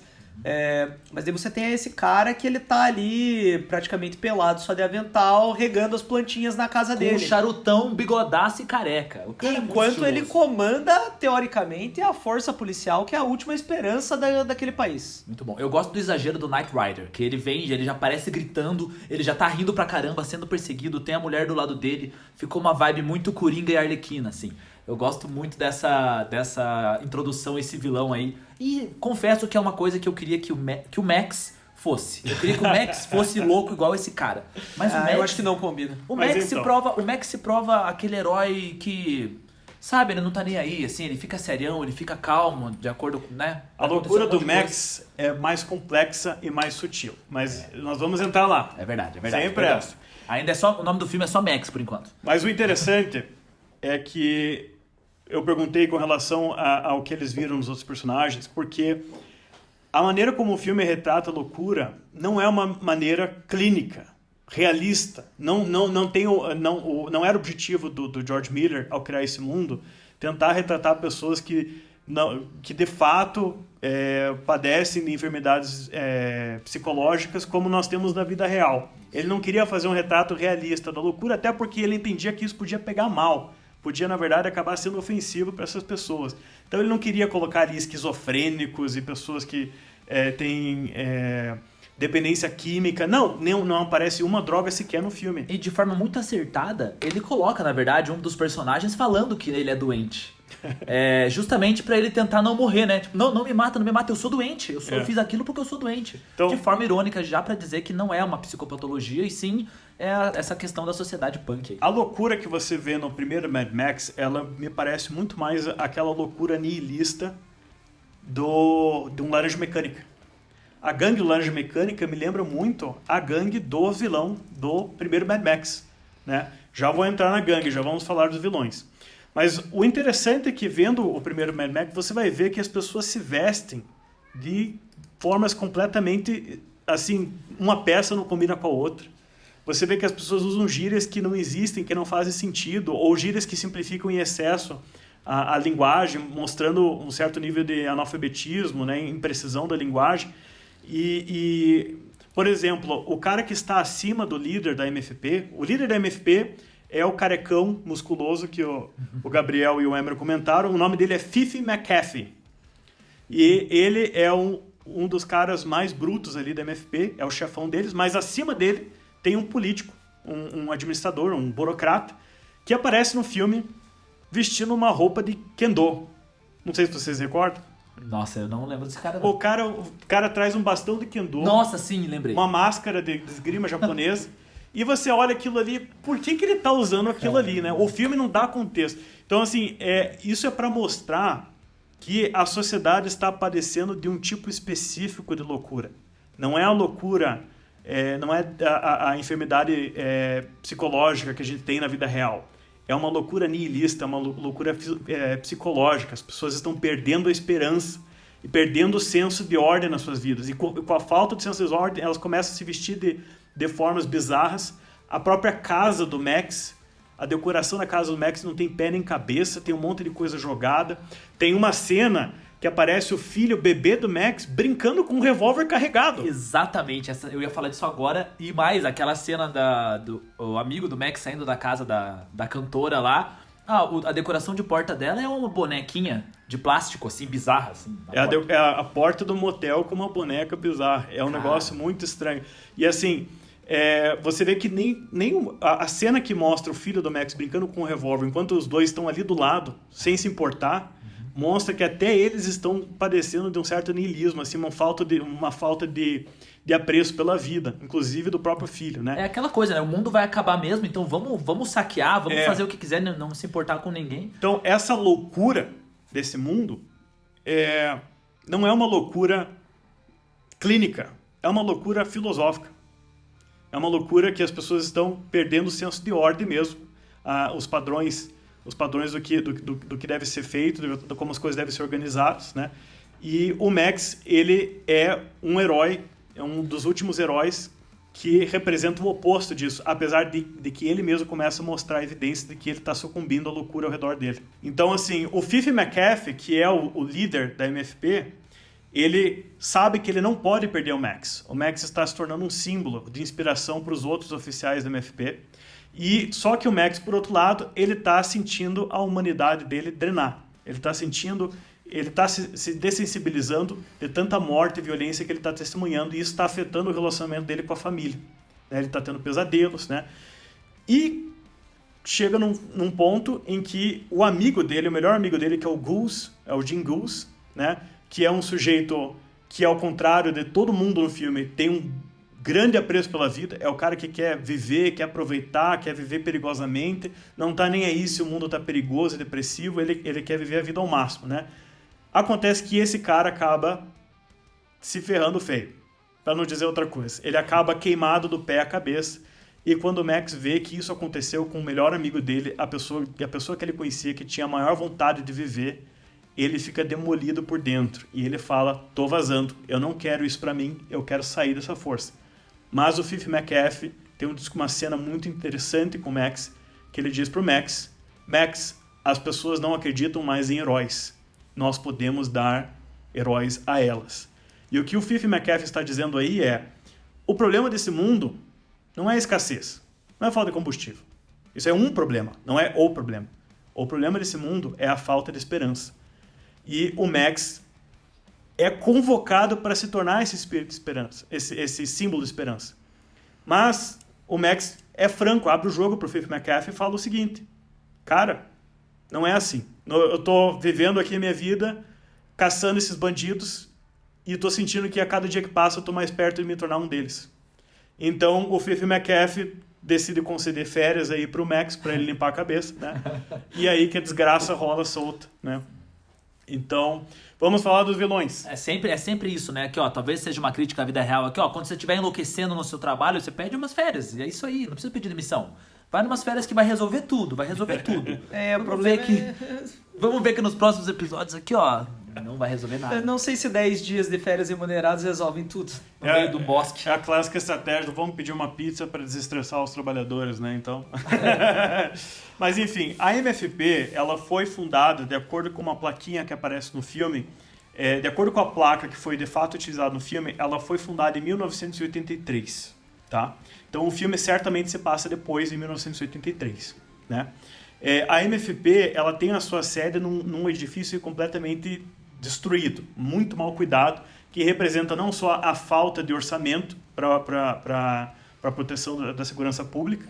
Mas daí você tem esse cara que ele tá ali praticamente pelado, só de avental, regando as plantinhas na casa Com dele. um charutão, bigodaço e careca. O cara é muito Enquanto ele estiloso. comanda, teoricamente, a força policial, que é a última esperança daquele país. Muito bom. Eu gosto do exagero do Knight Rider, que ele vem, ele já aparece gritando, ele já tá rindo pra caramba, sendo perseguido, tem a mulher do lado dele, ficou uma vibe muito Coringa e Arlequina, assim. Eu gosto muito dessa introdução a esse vilão aí. E confesso que é uma coisa que eu queria que o Max fosse. Eu queria que o Max fosse louco igual esse cara. Mas o Max, eu acho que não combina. O Mas Max, então. o Max se prova aquele herói que, sabe, ele não tá nem aí, assim, ele fica serião, ele fica calmo, de acordo com, né? A loucura do Max é mais complexa e mais sutil. Mas nós vamos entrar lá. É verdade, é verdade. Sempre essa. Ainda é só, o nome do filme é só Max, por enquanto. Mas o interessante é que eu perguntei com relação ao que eles viram nos outros personagens, porque a maneira como o filme retrata a loucura não é uma maneira clínica, realista. Não era o objetivo do George Miller, ao criar esse mundo, tentar retratar pessoas que de fato padecem de enfermidades psicológicas como nós temos na vida real. Ele não queria fazer um retrato realista da loucura, até porque ele entendia que isso podia pegar mal. Podia, na verdade, acabar sendo ofensivo para essas pessoas. Então ele não queria colocar ali esquizofrênicos e pessoas que têm dependência química. Não aparece uma droga sequer no filme. E de forma muito acertada, ele coloca, na verdade, um dos personagens falando que ele é doente. Justamente pra ele tentar não morrer, né? Tipo, não me mata, eu sou doente. Eu fiz aquilo porque eu sou doente. Então, de forma irônica, já pra dizer que não é uma psicopatologia, e sim essa questão da sociedade punk aí. a loucura que você vê no primeiro Mad Max, ela me parece muito mais aquela loucura nihilista de um Laranja Mecânica. A gangue do Laranja Mecânica me lembra muito a gangue do vilão do primeiro Mad Max, né? Já vou entrar na gangue, já vamos falar dos vilões. Mas o interessante é que, vendo o primeiro Mad Max, você vai ver que as pessoas se vestem de formas completamente, assim, uma peça não combina com a outra. Você vê que as pessoas usam gírias que não existem, que não fazem sentido, ou gírias que simplificam em excesso a linguagem, mostrando um certo nível de analfabetismo, né, imprecisão da linguagem. Por exemplo, o cara que está acima do líder da MFP, o líder da MFP é o carecão musculoso que o Gabriel e o Emer comentaram. O nome dele é Fifi McAfee. E ele é um dos caras mais brutos ali da MFP, é o chefão deles, mas acima dele tem um político, um administrador, um burocrata, que aparece no filme vestindo uma roupa de kendo. Não sei se vocês recordam. Nossa, eu não lembro desse cara. Não. O cara traz um bastão de kendo. Nossa, sim, lembrei. Uma máscara de esgrima japonesa. E você olha aquilo ali, por que ele está usando aquilo ali, né? O filme não dá contexto. Então, assim, isso é para mostrar que a sociedade está padecendo de um tipo específico de loucura. Não é a loucura, não é a enfermidade psicológica que a gente tem na vida real. É uma loucura nihilista, uma loucura psicológica. As pessoas estão perdendo a esperança e perdendo o senso de ordem nas suas vidas. E com a falta de senso de ordem, elas começam a se vestir de formas bizarras. A própria casa do Max, a decoração da casa do Max não tem pé nem cabeça, tem um monte de coisa jogada. Tem uma cena que aparece o filho, o bebê do Max, brincando com um revólver carregado. Exatamente, eu ia falar disso agora. E mais, aquela cena do amigo do Max saindo da casa da cantora lá. A decoração de porta dela é uma bonequinha de plástico, assim, bizarra. Assim, a porta do motel com uma boneca bizarra. É um negócio muito estranho. E assim, você vê que nem a cena que mostra o filho do Max brincando com o revólver, enquanto os dois estão ali do lado, sem se importar, mostra que até eles estão padecendo de um certo niilismo, assim, uma falta de apreço pela vida, inclusive do próprio filho, né? É aquela coisa, né? O mundo vai acabar mesmo, então vamos saquear, vamos fazer o que quiser, não se importar com ninguém. Então, essa loucura desse mundo não é uma loucura clínica, é uma loucura filosófica. É uma loucura que as pessoas estão perdendo o senso de ordem mesmo, os padrões do que deve ser feito, de como as coisas devem ser organizadas, né? E o Max, ele é um herói, é um dos últimos heróis que representa o oposto disso, apesar de que ele mesmo começa a mostrar evidências de que ele está sucumbindo à loucura ao redor dele. Então, assim, o Fife McAfee, que é o líder da MFP, ele sabe que ele não pode perder o Max. O Max está se tornando um símbolo de inspiração para os outros oficiais da MFP. E só que o Max, por outro lado, ele está sentindo a humanidade dele drenar. Ele está se dessensibilizando de tanta morte e violência que ele está testemunhando, e isso está afetando o relacionamento dele com a família, né? Ele está tendo pesadelos, né? E chega num ponto em que o amigo dele, o melhor amigo dele, que é o Goose, é o Jim Goose, né? Que é um sujeito que, ao contrário de todo mundo no filme, tem um grande apreço pela vida, é o cara que quer viver, quer aproveitar, quer viver perigosamente, não está nem aí se o mundo está perigoso e depressivo, ele quer viver a vida ao máximo, né? Acontece que esse cara acaba se ferrando feio, para não dizer outra coisa. Ele acaba queimado do pé à cabeça, e quando o Max vê que isso aconteceu com o melhor amigo dele, a pessoa que ele conhecia, que tinha a maior vontade de viver, ele fica demolido por dentro. E ele fala, tô vazando, eu não quero isso para mim, eu quero sair dessa força. Mas o Fife McAfee tem uma cena muito interessante com o Max, que ele diz pro Max, Max, as pessoas não acreditam mais em heróis. Nós podemos dar heróis a elas. E o que o Fife McAfee está dizendo aí o problema desse mundo não é a escassez, não é a falta de combustível. Isso é um problema, não é o problema. O problema desse mundo é a falta de esperança. E o Max é convocado para se tornar esse espírito de esperança, esse símbolo de esperança. Mas o Max é franco, abre o jogo para o Fife McAfee e fala o seguinte, cara, não é assim. Eu estou vivendo aqui a minha vida, caçando esses bandidos, e estou sentindo que a cada dia que passa eu estou mais perto de me tornar um deles. Então o Fife McAfee decide conceder férias aí para o Max, para ele limpar a cabeça, né? E aí que a desgraça rola solta, né? Então, vamos falar dos vilões. É sempre isso, né? Aqui, ó, talvez seja uma crítica à vida real. Aqui, ó, quando você estiver enlouquecendo no seu trabalho, você pede umas férias. E é isso aí, não precisa pedir demissão. Vai numas férias que vai resolver tudo, O problema Vamos ver que nos próximos episódios aqui, ó, não vai resolver nada. Eu não sei se 10 dias de férias remuneradas resolvem tudo. No meio do bosque. É a clássica estratégia do vamos pedir uma pizza para desestressar os trabalhadores, né? Então... Mas enfim, a MFP, ela foi fundada de acordo com uma plaquinha que aparece no filme, de acordo com a placa que foi de fato utilizada no filme, ela foi fundada em 1983, tá? Então o filme certamente se passa depois, em 1983, né? A MFP, ela tem a sua sede num edifício completamente destruído, muito mal cuidado, que representa não só a falta de orçamento para a proteção da segurança pública,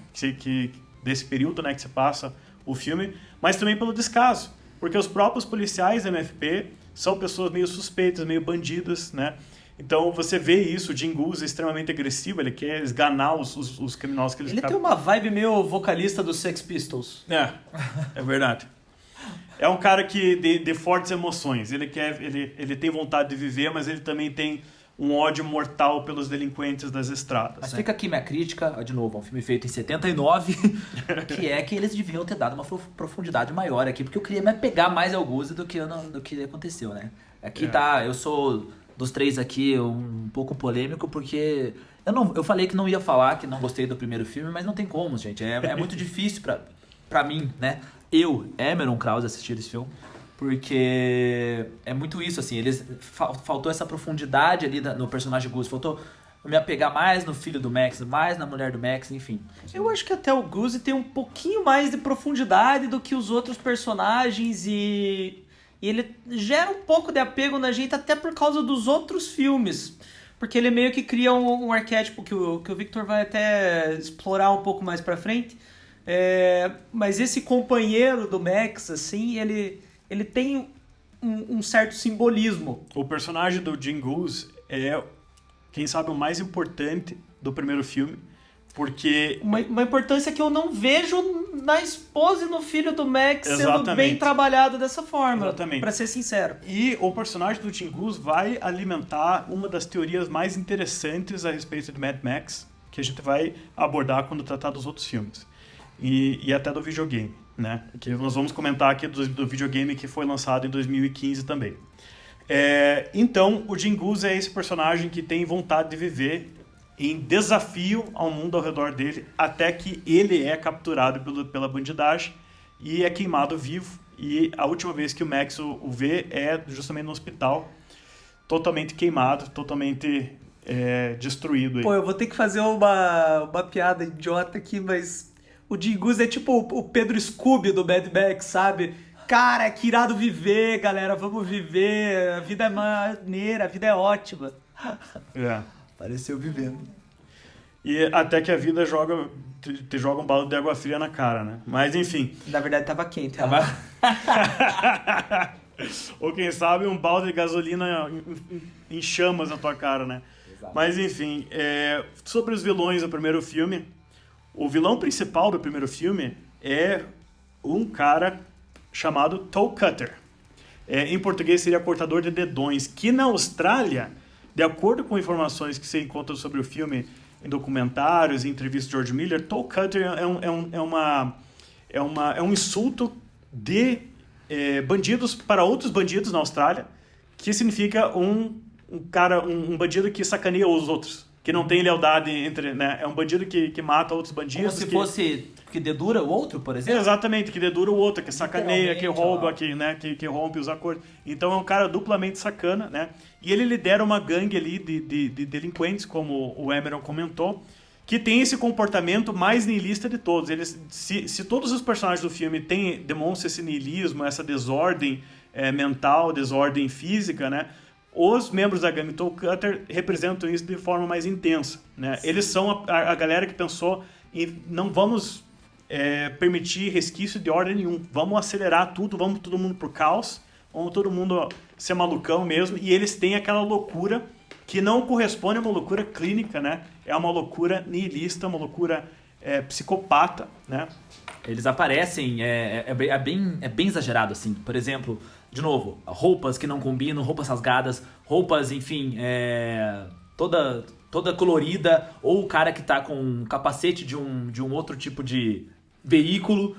desse período, né, que se passa o filme, mas também pelo descaso, porque os próprios policiais da MFP são pessoas meio suspeitas, meio bandidas, né? Então você vê isso, o Jim Goose é extremamente agressivo, ele quer esganar os criminosos que Ele tem uma vibe meio vocalista dos Sex Pistols. É verdade. É um cara que de fortes emoções, ele tem vontade de viver, mas ele também tem um ódio mortal pelos delinquentes das estradas. Mas né? fica aqui minha crítica, de novo, é um filme feito em 79, que é que eles deviam ter dado uma profundidade maior aqui, porque eu queria me apegar mais ao Goose do que aconteceu, né? Aqui tá, eu sou dos três aqui um pouco polêmico, porque eu falei que não ia falar, que não gostei do primeiro filme, mas não tem como, gente, é muito difícil pra mim, né? Eu, Emerson Krause, assistir esse filme, porque é muito isso, assim, faltou essa profundidade ali no personagem Goose, faltou me apegar mais no filho do Max, mais na mulher do Max, enfim. Eu acho que até o Goose tem um pouquinho mais de profundidade do que os outros personagens e ele gera um pouco de apego na gente até por causa dos outros filmes, porque ele meio que cria um arquétipo que o Victor vai até explorar um pouco mais pra frente, mas esse companheiro do Max, assim, ele tem um certo simbolismo. O personagem do Jim Goose é, quem sabe, o mais importante do primeiro filme, porque... Uma importância que eu não vejo na esposa e no filho do Max sendo Exatamente. bem trabalhado dessa forma, Exatamente. pra ser sincero. E o personagem do Jim Goose vai alimentar uma das teorias mais interessantes a respeito de Mad Max, que a gente vai abordar quando tratar dos outros filmes. E até do videogame, né? Que nós vamos comentar aqui do videogame que foi lançado em 2015 também. Então, o Jim Goose é esse personagem que tem vontade de viver em desafio ao mundo ao redor dele, até que ele é capturado pela bandidagem e é queimado vivo. E a última vez que o Max o vê é justamente no hospital, totalmente queimado, totalmente destruído. Pô, eu vou ter que fazer uma piada idiota aqui, mas o Jim Goose é tipo o Pedro Scooby do Mad Max, sabe? Cara, que irado viver, galera, vamos viver, a vida é maneira, a vida é ótima. Pareceu vivendo. E até que a vida te joga um balde de água fria na cara, né? Mas enfim. Na verdade tava quente. Ou quem sabe um balde de gasolina em chamas na tua cara, né? Exato. Mas enfim, sobre os vilões do primeiro filme, o vilão principal do primeiro filme é um cara chamado Toe Cutter. Em português seria cortador de dedões, que na Austrália, de acordo com informações que você encontra sobre o filme em documentários e entrevistas de George Miller, Toe Cutter é um insulto de bandidos para outros bandidos na Austrália, que significa um bandido que sacaneia os outros, que não tem lealdade entre, né? É um bandido que mata outros bandidos. Como se fosse que dedura o outro, por exemplo? Exatamente, que dedura o outro, que sacaneia, que rouba, ó. que rompe os acordos. Então é um cara duplamente sacana, né? E ele lidera uma gangue ali de delinquentes, como o Emeron comentou, que tem esse comportamento mais nihilista de todos. Se todos os personagens do filme demonstram esse nihilismo, essa desordem mental, desordem física, né? Os membros da gangue Toe Cutter representam isso de forma mais intensa, né? Eles são a galera que pensou em não vamos permitir resquício de ordem nenhum, vamos acelerar tudo, vamos todo mundo pro caos, vamos todo mundo ser malucão mesmo, e eles têm aquela loucura que não corresponde a uma loucura clínica, né? É uma loucura nihilista, uma loucura psicopata, né? Eles aparecem, é bem exagerado, assim. Por exemplo, de novo, roupas que não combinam, roupas rasgadas, roupas, enfim, toda colorida, ou o cara que tá com um capacete de um outro tipo de veículo.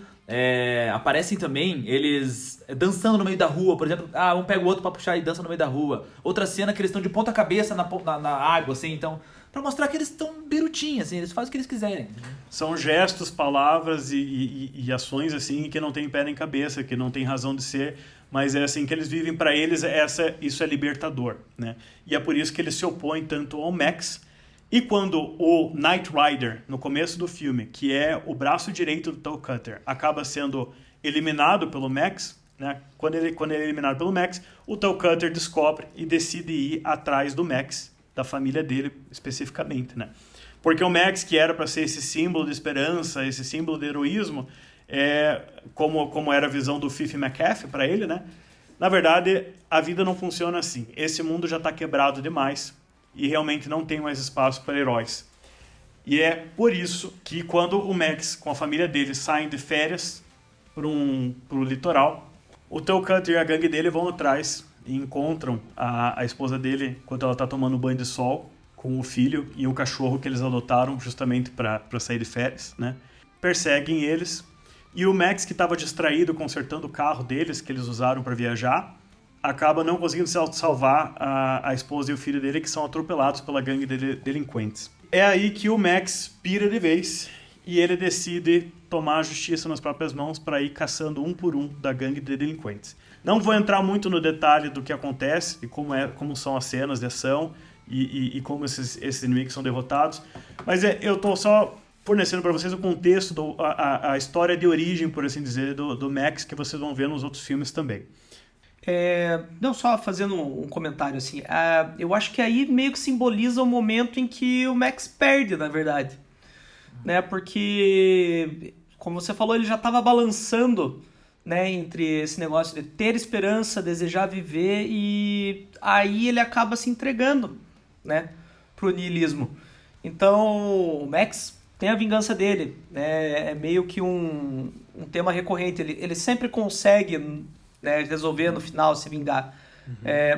Aparecem também eles dançando no meio da rua, por exemplo, um pega o outro pra puxar e dança no meio da rua. Outra cena que eles estão de ponta cabeça na água, assim, então, pra mostrar que eles estão birutinhos, assim, eles fazem o que eles quiserem. São gestos, palavras e ações assim que não tem pé nem cabeça, que não tem razão de ser, mas é assim que eles vivem. Para eles isso é libertador, né? E é por isso que eles se opõem tanto ao Max. E quando o Knight Rider, no começo do filme, que é o braço direito do Toe Cutter, acaba sendo eliminado pelo Max, né? Quando ele é eliminado pelo Max, o Toe Cutter descobre e decide ir atrás do Max, da família dele especificamente, né? Porque o Max, que era para ser esse símbolo de esperança, esse símbolo de heroísmo, como era a visão do Fife McAfee para ele, né? Na verdade, a vida não funciona assim. Esse mundo já está quebrado demais e realmente não tem mais espaço para heróis. E é por isso que quando o Max, com a família dele, saem de férias pro litoral, o Toe Cutter e a gangue dele vão atrás e encontram a esposa dele enquanto ela está tomando banho de sol, com o filho e um cachorro que eles adotaram justamente para sair de férias, né? Perseguem eles, e o Max, que estava distraído consertando o carro deles, que eles usaram para viajar, acaba não conseguindo salvar a esposa e o filho dele, que são atropelados pela gangue de delinquentes. É aí que o Max pira de vez e ele decide tomar a justiça nas próprias mãos para ir caçando um por um da gangue de delinquentes. Não vou entrar muito no detalhe do que acontece e como são as cenas de ação e como esses inimigos são derrotados, mas eu estou só fornecendo para vocês o contexto, a história de origem, por assim dizer, do Max, que vocês vão ver nos outros filmes também. Não, só fazendo um comentário assim, eu acho que aí meio que simboliza o momento em que o Max perde, na verdade, né? Porque, como você falou, ele já estava balançando, né, entre esse negócio de ter esperança, desejar viver, e aí ele acaba se entregando, né, pro niilismo. Então, o Max tem a vingança dele, né, é meio que um tema recorrente, ele sempre consegue, né, resolver no final, se vingar,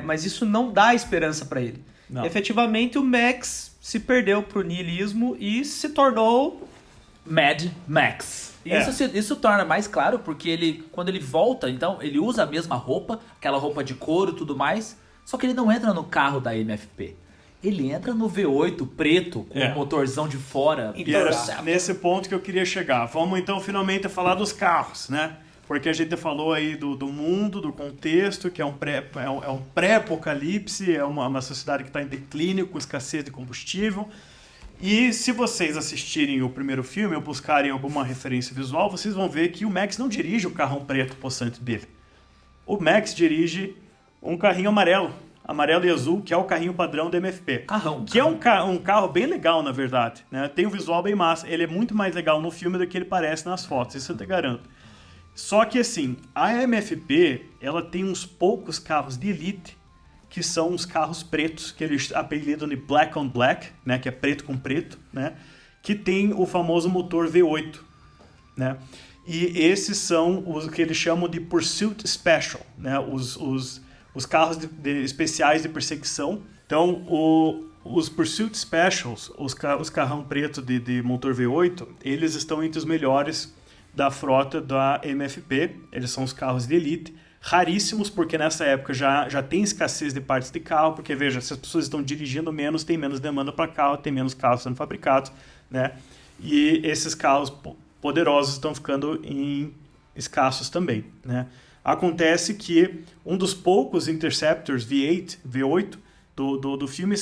mas isso não dá esperança para ele. Não. Efetivamente, o Max se perdeu pro niilismo e se tornou... Mad Max. Isso torna mais claro porque ele, quando ele volta, então, ele usa a mesma roupa, aquela roupa de couro e tudo mais, só que ele não entra no carro da MFP. Ele entra no V8 preto, com o motorzão de fora. E era nesse ponto que eu queria chegar. Vamos então finalmente falar dos carros, né? Porque a gente falou aí do mundo, do contexto, que é um pré-apocalipse, é uma sociedade que está em declínio, com escassez de combustível. E se vocês assistirem o primeiro filme ou buscarem alguma referência visual, vocês vão ver que o Max não dirige o carrão preto possante dele. O Max dirige um carrinho amarelo e azul, que é o carrinho padrão da MFP. Carrão. Que é um carro bem legal, na verdade, né? Tem um visual bem massa. Ele é muito mais legal no filme do que ele parece nas fotos, isso eu te garanto. Só que assim, a MFP, ela tem uns poucos carros de elite, que são os carros pretos, que eles apelidam de Black on Black, né, que é preto com preto, né, que tem o famoso motor V8, né, e esses são os que eles chamam de Pursuit Special, né, os carros especiais de perseguição. Então, os Pursuit Specials, os carrão preto de motor V8, eles estão entre os melhores da frota da MFP, eles são os carros de elite, raríssimos, porque nessa época já tem escassez de partes de carro, porque veja, se as pessoas estão dirigindo menos, tem menos demanda para carro, tem menos carros sendo fabricados, né? E esses carros poderosos estão ficando escassos também, né? Acontece que um dos poucos Interceptors V8 do filme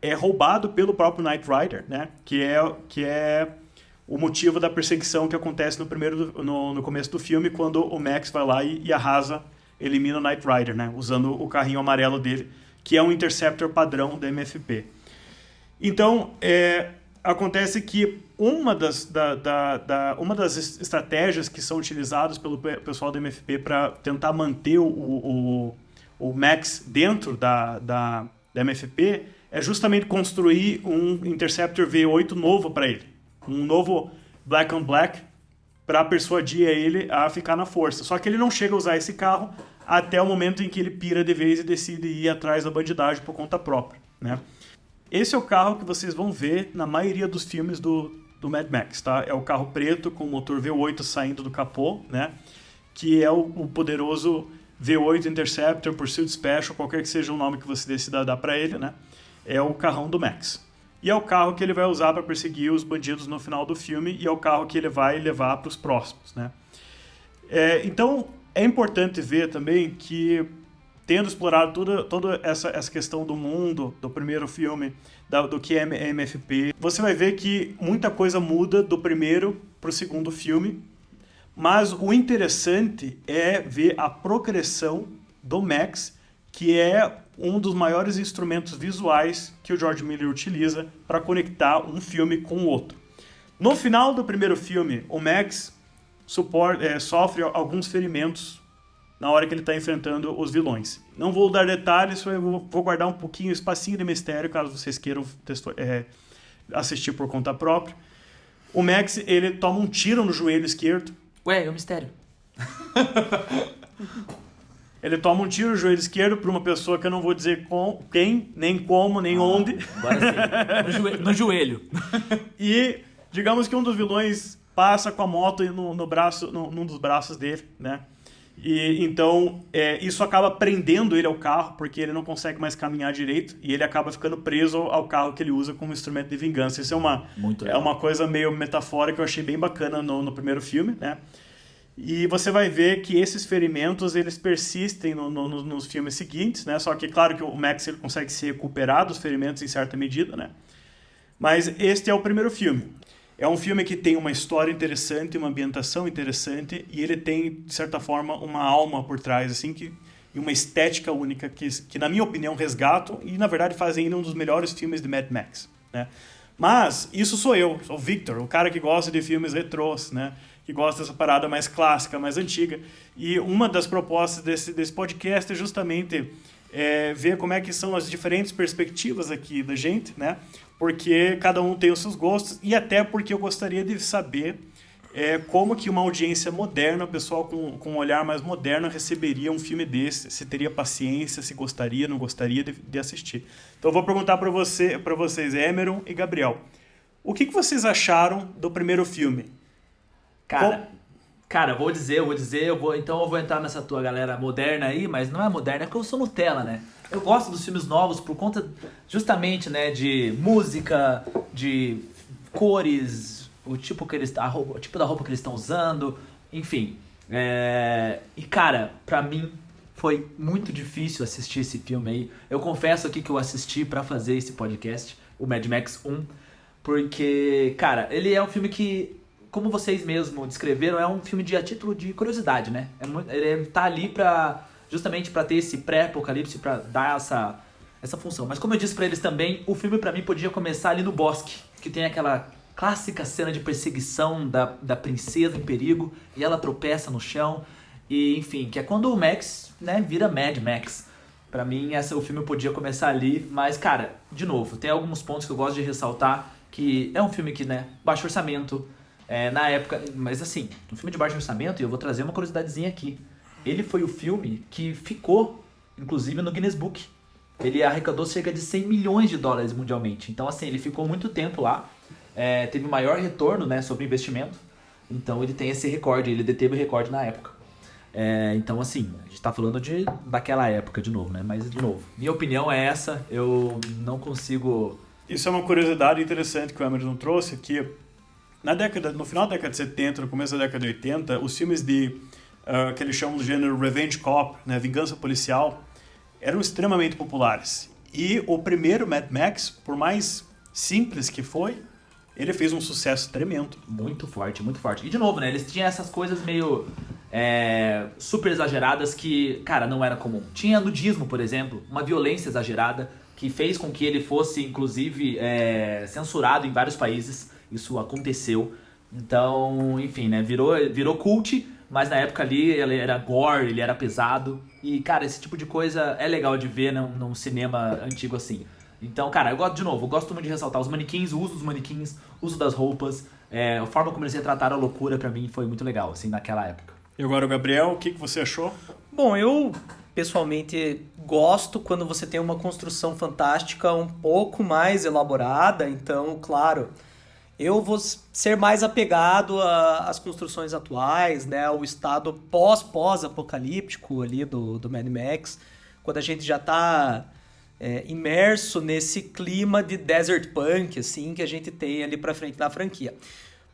é roubado pelo próprio Knight Rider, né? Que é o motivo da perseguição que acontece no começo do filme, quando o Max vai lá e elimina o Knight Rider, né? Usando o carrinho amarelo dele, que é um Interceptor padrão da MFP. Então, acontece que uma das estratégias que são utilizadas pelo pessoal da MFP para tentar manter o Max dentro da MFP é justamente construir um Interceptor V8 novo para ele. Um novo Black on Black para persuadir ele a ficar na força. Só que ele não chega a usar esse carro até o momento em que ele pira de vez e decide ir atrás da bandidagem por conta própria, né? Esse é o carro que vocês vão ver na maioria dos filmes do Mad Max, tá? É o carro preto com o motor V8 saindo do capô, né? Que é o poderoso V8 Interceptor, Pursuit Special, qualquer que seja o nome que você decida dar para ele, né? É o carrão do Max. E é o carro que ele vai usar para perseguir os bandidos no final do filme, e é o carro que ele vai levar para os próximos, né? Então, é importante ver também que, tendo explorado toda essa questão do mundo, do primeiro filme, do que é MFP, você vai ver que muita coisa muda do primeiro para o segundo filme, mas o interessante é ver a progressão do Max, que é um dos maiores instrumentos visuais que o George Miller utiliza para conectar um filme com o outro. No final do primeiro filme, o Max sofre alguns ferimentos na hora que ele está enfrentando os vilões. Não vou dar detalhes, eu vou guardar um pouquinho, espacinho de mistério, caso vocês queiram assistir por conta própria. O Max, ele toma um tiro no joelho esquerdo. Ué, é um mistério. Ele toma um tiro no joelho esquerdo por uma pessoa que eu não vou dizer quem, nem como, nem onde. Agora sim. No joelho. E digamos que um dos vilões passa com a moto num dos braços dele, né? E então isso acaba prendendo ele ao carro, porque ele não consegue mais caminhar direito e ele acaba ficando preso ao carro que ele usa como instrumento de vingança. Isso é uma coisa meio metafórica que eu achei bem bacana no primeiro filme, né? E você vai ver que esses ferimentos eles persistem nos filmes seguintes, né? Só que claro que o Max ele consegue se recuperar dos ferimentos em certa medida, né? Mas este é o primeiro filme. É um filme que tem uma história interessante, uma ambientação interessante, e ele tem, de certa forma, uma alma por trás, assim, e uma estética única que, na minha opinião, resgatam e, na verdade, fazem ele um dos melhores filmes de Mad Max, né? Mas isso sou eu, sou o Victor, o cara que gosta de filmes retrôs, né? que gosta dessa parada mais clássica, mais antiga. E uma das propostas desse podcast é justamente ver como é que são as diferentes perspectivas aqui da gente, né? Porque cada um tem os seus gostos e até porque eu gostaria de saber como que uma audiência moderna, o pessoal com um olhar mais moderno receberia um filme desse, se teria paciência, se gostaria, não gostaria de assistir. Então eu vou perguntar para vocês, Emeron e Gabriel, o que vocês acharam do primeiro filme? Cara, eu vou dizer, então eu vou entrar nessa tua galera moderna aí, mas não é moderna, é porque eu sou Nutella, né? Eu gosto dos filmes novos por conta justamente, né, de música, de cores, o tipo da roupa que eles estão usando, enfim. E cara, pra mim foi muito difícil assistir esse filme aí. Eu confesso aqui que eu assisti pra fazer esse podcast, o Mad Max 1, porque, cara, ele é um filme que, como vocês mesmos descreveram, é um filme a título de curiosidade, né? Ele tá ali justamente pra ter esse pré-apocalipse, pra dar essa função. Mas como eu disse pra eles também, o filme pra mim podia começar ali no bosque, que tem aquela clássica cena de perseguição da princesa em perigo, e ela tropeça no chão, e enfim, que é quando o Max, né, vira Mad Max. Pra mim, o filme podia começar ali, mas, cara, de novo, tem alguns pontos que eu gosto de ressaltar, que é um filme que, né, baixo orçamento, na época, mas assim, um filme de baixo orçamento, e eu vou trazer uma curiosidadezinha aqui, ele foi o filme que ficou, inclusive, no Guinness Book. Ele arrecadou cerca de 100 milhões de dólares mundialmente, então assim, ele ficou muito tempo lá, teve maior retorno, né, sobre investimento, então ele tem esse recorde, ele deteve o recorde na época. Então assim, a gente tá falando daquela época de novo, né, mas de novo, minha opinião é essa, eu não consigo... Isso é uma curiosidade interessante que o Emerson trouxe, que no final da década de 70, no começo da década de 80, os filmes que eles chamam do gênero Revenge Cop, né, vingança policial, eram extremamente populares. E o primeiro Mad Max, por mais simples que foi, ele fez um sucesso tremendo. Muito forte, muito forte. E de novo, né, eles tinham essas coisas meio super exageradas que, cara, não era comum. Tinha nudismo, por exemplo, uma violência exagerada que fez com que ele fosse, inclusive, censurado em vários países. Isso aconteceu. Então, enfim, né, virou cult, mas na época ali ele era gore, ele era pesado. E, cara, esse tipo de coisa é legal de ver num cinema antigo assim. Então, cara, eu gosto muito de ressaltar os manequins, o uso dos manequins, o uso das roupas, a forma como eles retrataram a loucura pra mim foi muito legal, assim, naquela época. E agora, Gabriel, o que você achou? Bom, eu pessoalmente gosto quando você tem uma construção fantástica um pouco mais elaborada, então, claro, eu vou ser mais apegado às construções atuais, né, ao estado pós-apocalíptico ali do Mad Max, quando a gente já está imerso nesse clima de desert punk, assim, que a gente tem ali pra frente da franquia.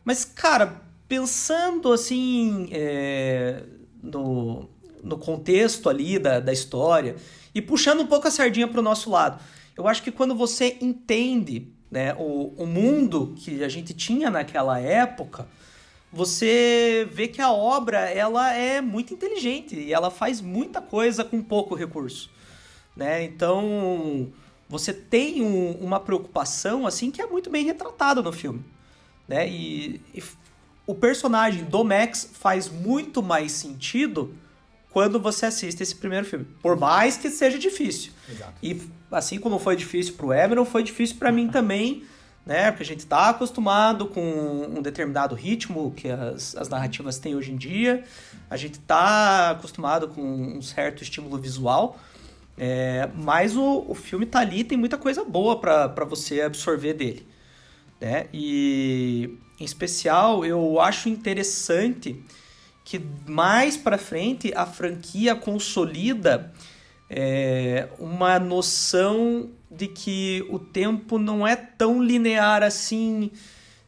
Mas, cara, pensando assim no contexto ali da história e puxando um pouco a sardinha pro nosso lado, eu acho que quando você entende, né, o mundo que a gente tinha naquela época, você vê que a obra ela é muito inteligente e ela faz muita coisa com pouco recurso, né? Então você tem uma preocupação assim que é muito bem retratada no filme, né? E o personagem do Max faz muito mais sentido quando você assiste esse primeiro filme, por mais que seja difícil. Exato. E assim como foi difícil pro Emeron, foi difícil para mim também, né? Porque a gente tá acostumado com um determinado ritmo que as narrativas têm hoje em dia, a gente tá acostumado com um certo estímulo visual, mas o filme tá ali, tem muita coisa boa para você absorver dele, né? E em especial eu acho interessante que mais para frente a franquia consolida uma noção de que o tempo não é tão linear assim,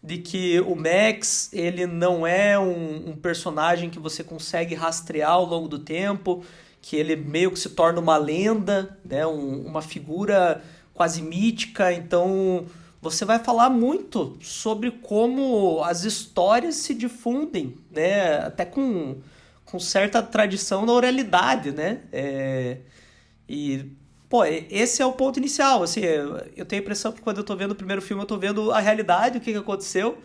de que o Max ele não é um personagem que você consegue rastrear ao longo do tempo, que ele meio que se torna uma lenda, né? Uma figura quase mítica. Então você vai falar muito sobre como as histórias se difundem, né? Até com certa tradição na oralidade, né? E, pô, esse é o ponto inicial, assim, eu tenho a impressão que quando eu tô vendo o primeiro filme eu tô vendo a realidade, o que aconteceu,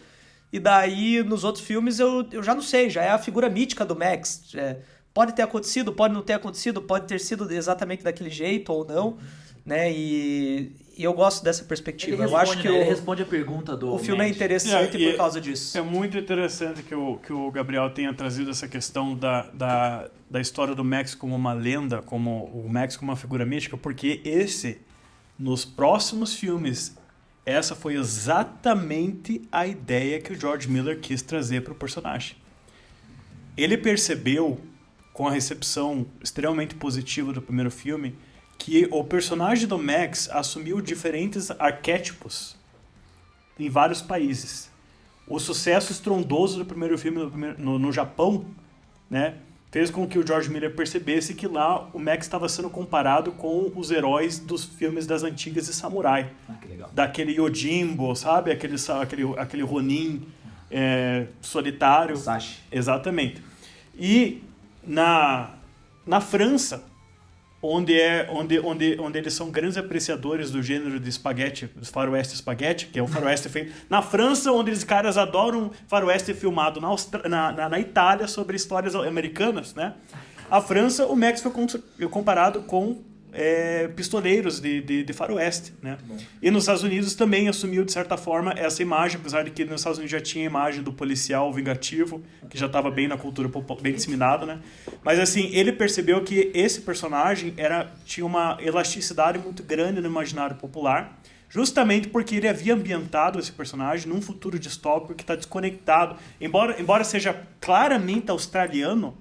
E daí, nos outros filmes, eu já não sei, já é a figura mítica do Max. Pode ter acontecido, pode não ter acontecido, pode ter sido exatamente daquele jeito ou não, né? E eu gosto dessa perspectiva. Eu acho que ele responde a pergunta do o filme é Matt. interessante por causa disso. É muito interessante que o Gabriel tenha trazido essa questão da história do Max como uma lenda, como o Max como uma figura mística, porque nos próximos filmes, essa foi exatamente a ideia que o George Miller quis trazer para o personagem. Ele percebeu, com a recepção extremamente positiva do primeiro filme, que o personagem do Max assumiu diferentes arquétipos em vários países. O sucesso estrondoso do primeiro filme no Japão, né, fez com que o George Miller percebesse que lá o Max estava sendo comparado com os heróis dos filmes das antigas de samurai. Que legal. Daquele Yojimbo, sabe? Aquele Ronin solitário. Sashi. Exatamente. E na França, onde eles são grandes apreciadores do gênero de espaguete, dos faroeste espaguete, que é um faroeste feito na França, onde os caras adoram faroeste filmado na Itália sobre histórias americanas, né? A França, o Max foi comparado com pistoleiros de faroeste, né? E nos Estados Unidos também assumiu, de certa forma, essa imagem, apesar de que nos Estados Unidos já tinha a imagem do policial vingativo, que já estava bem na cultura, bem disseminado, né? Mas, assim, ele percebeu que esse personagem tinha uma elasticidade muito grande no imaginário popular, justamente porque ele havia ambientado esse personagem num futuro distópico que está desconectado. Embora seja claramente australiano,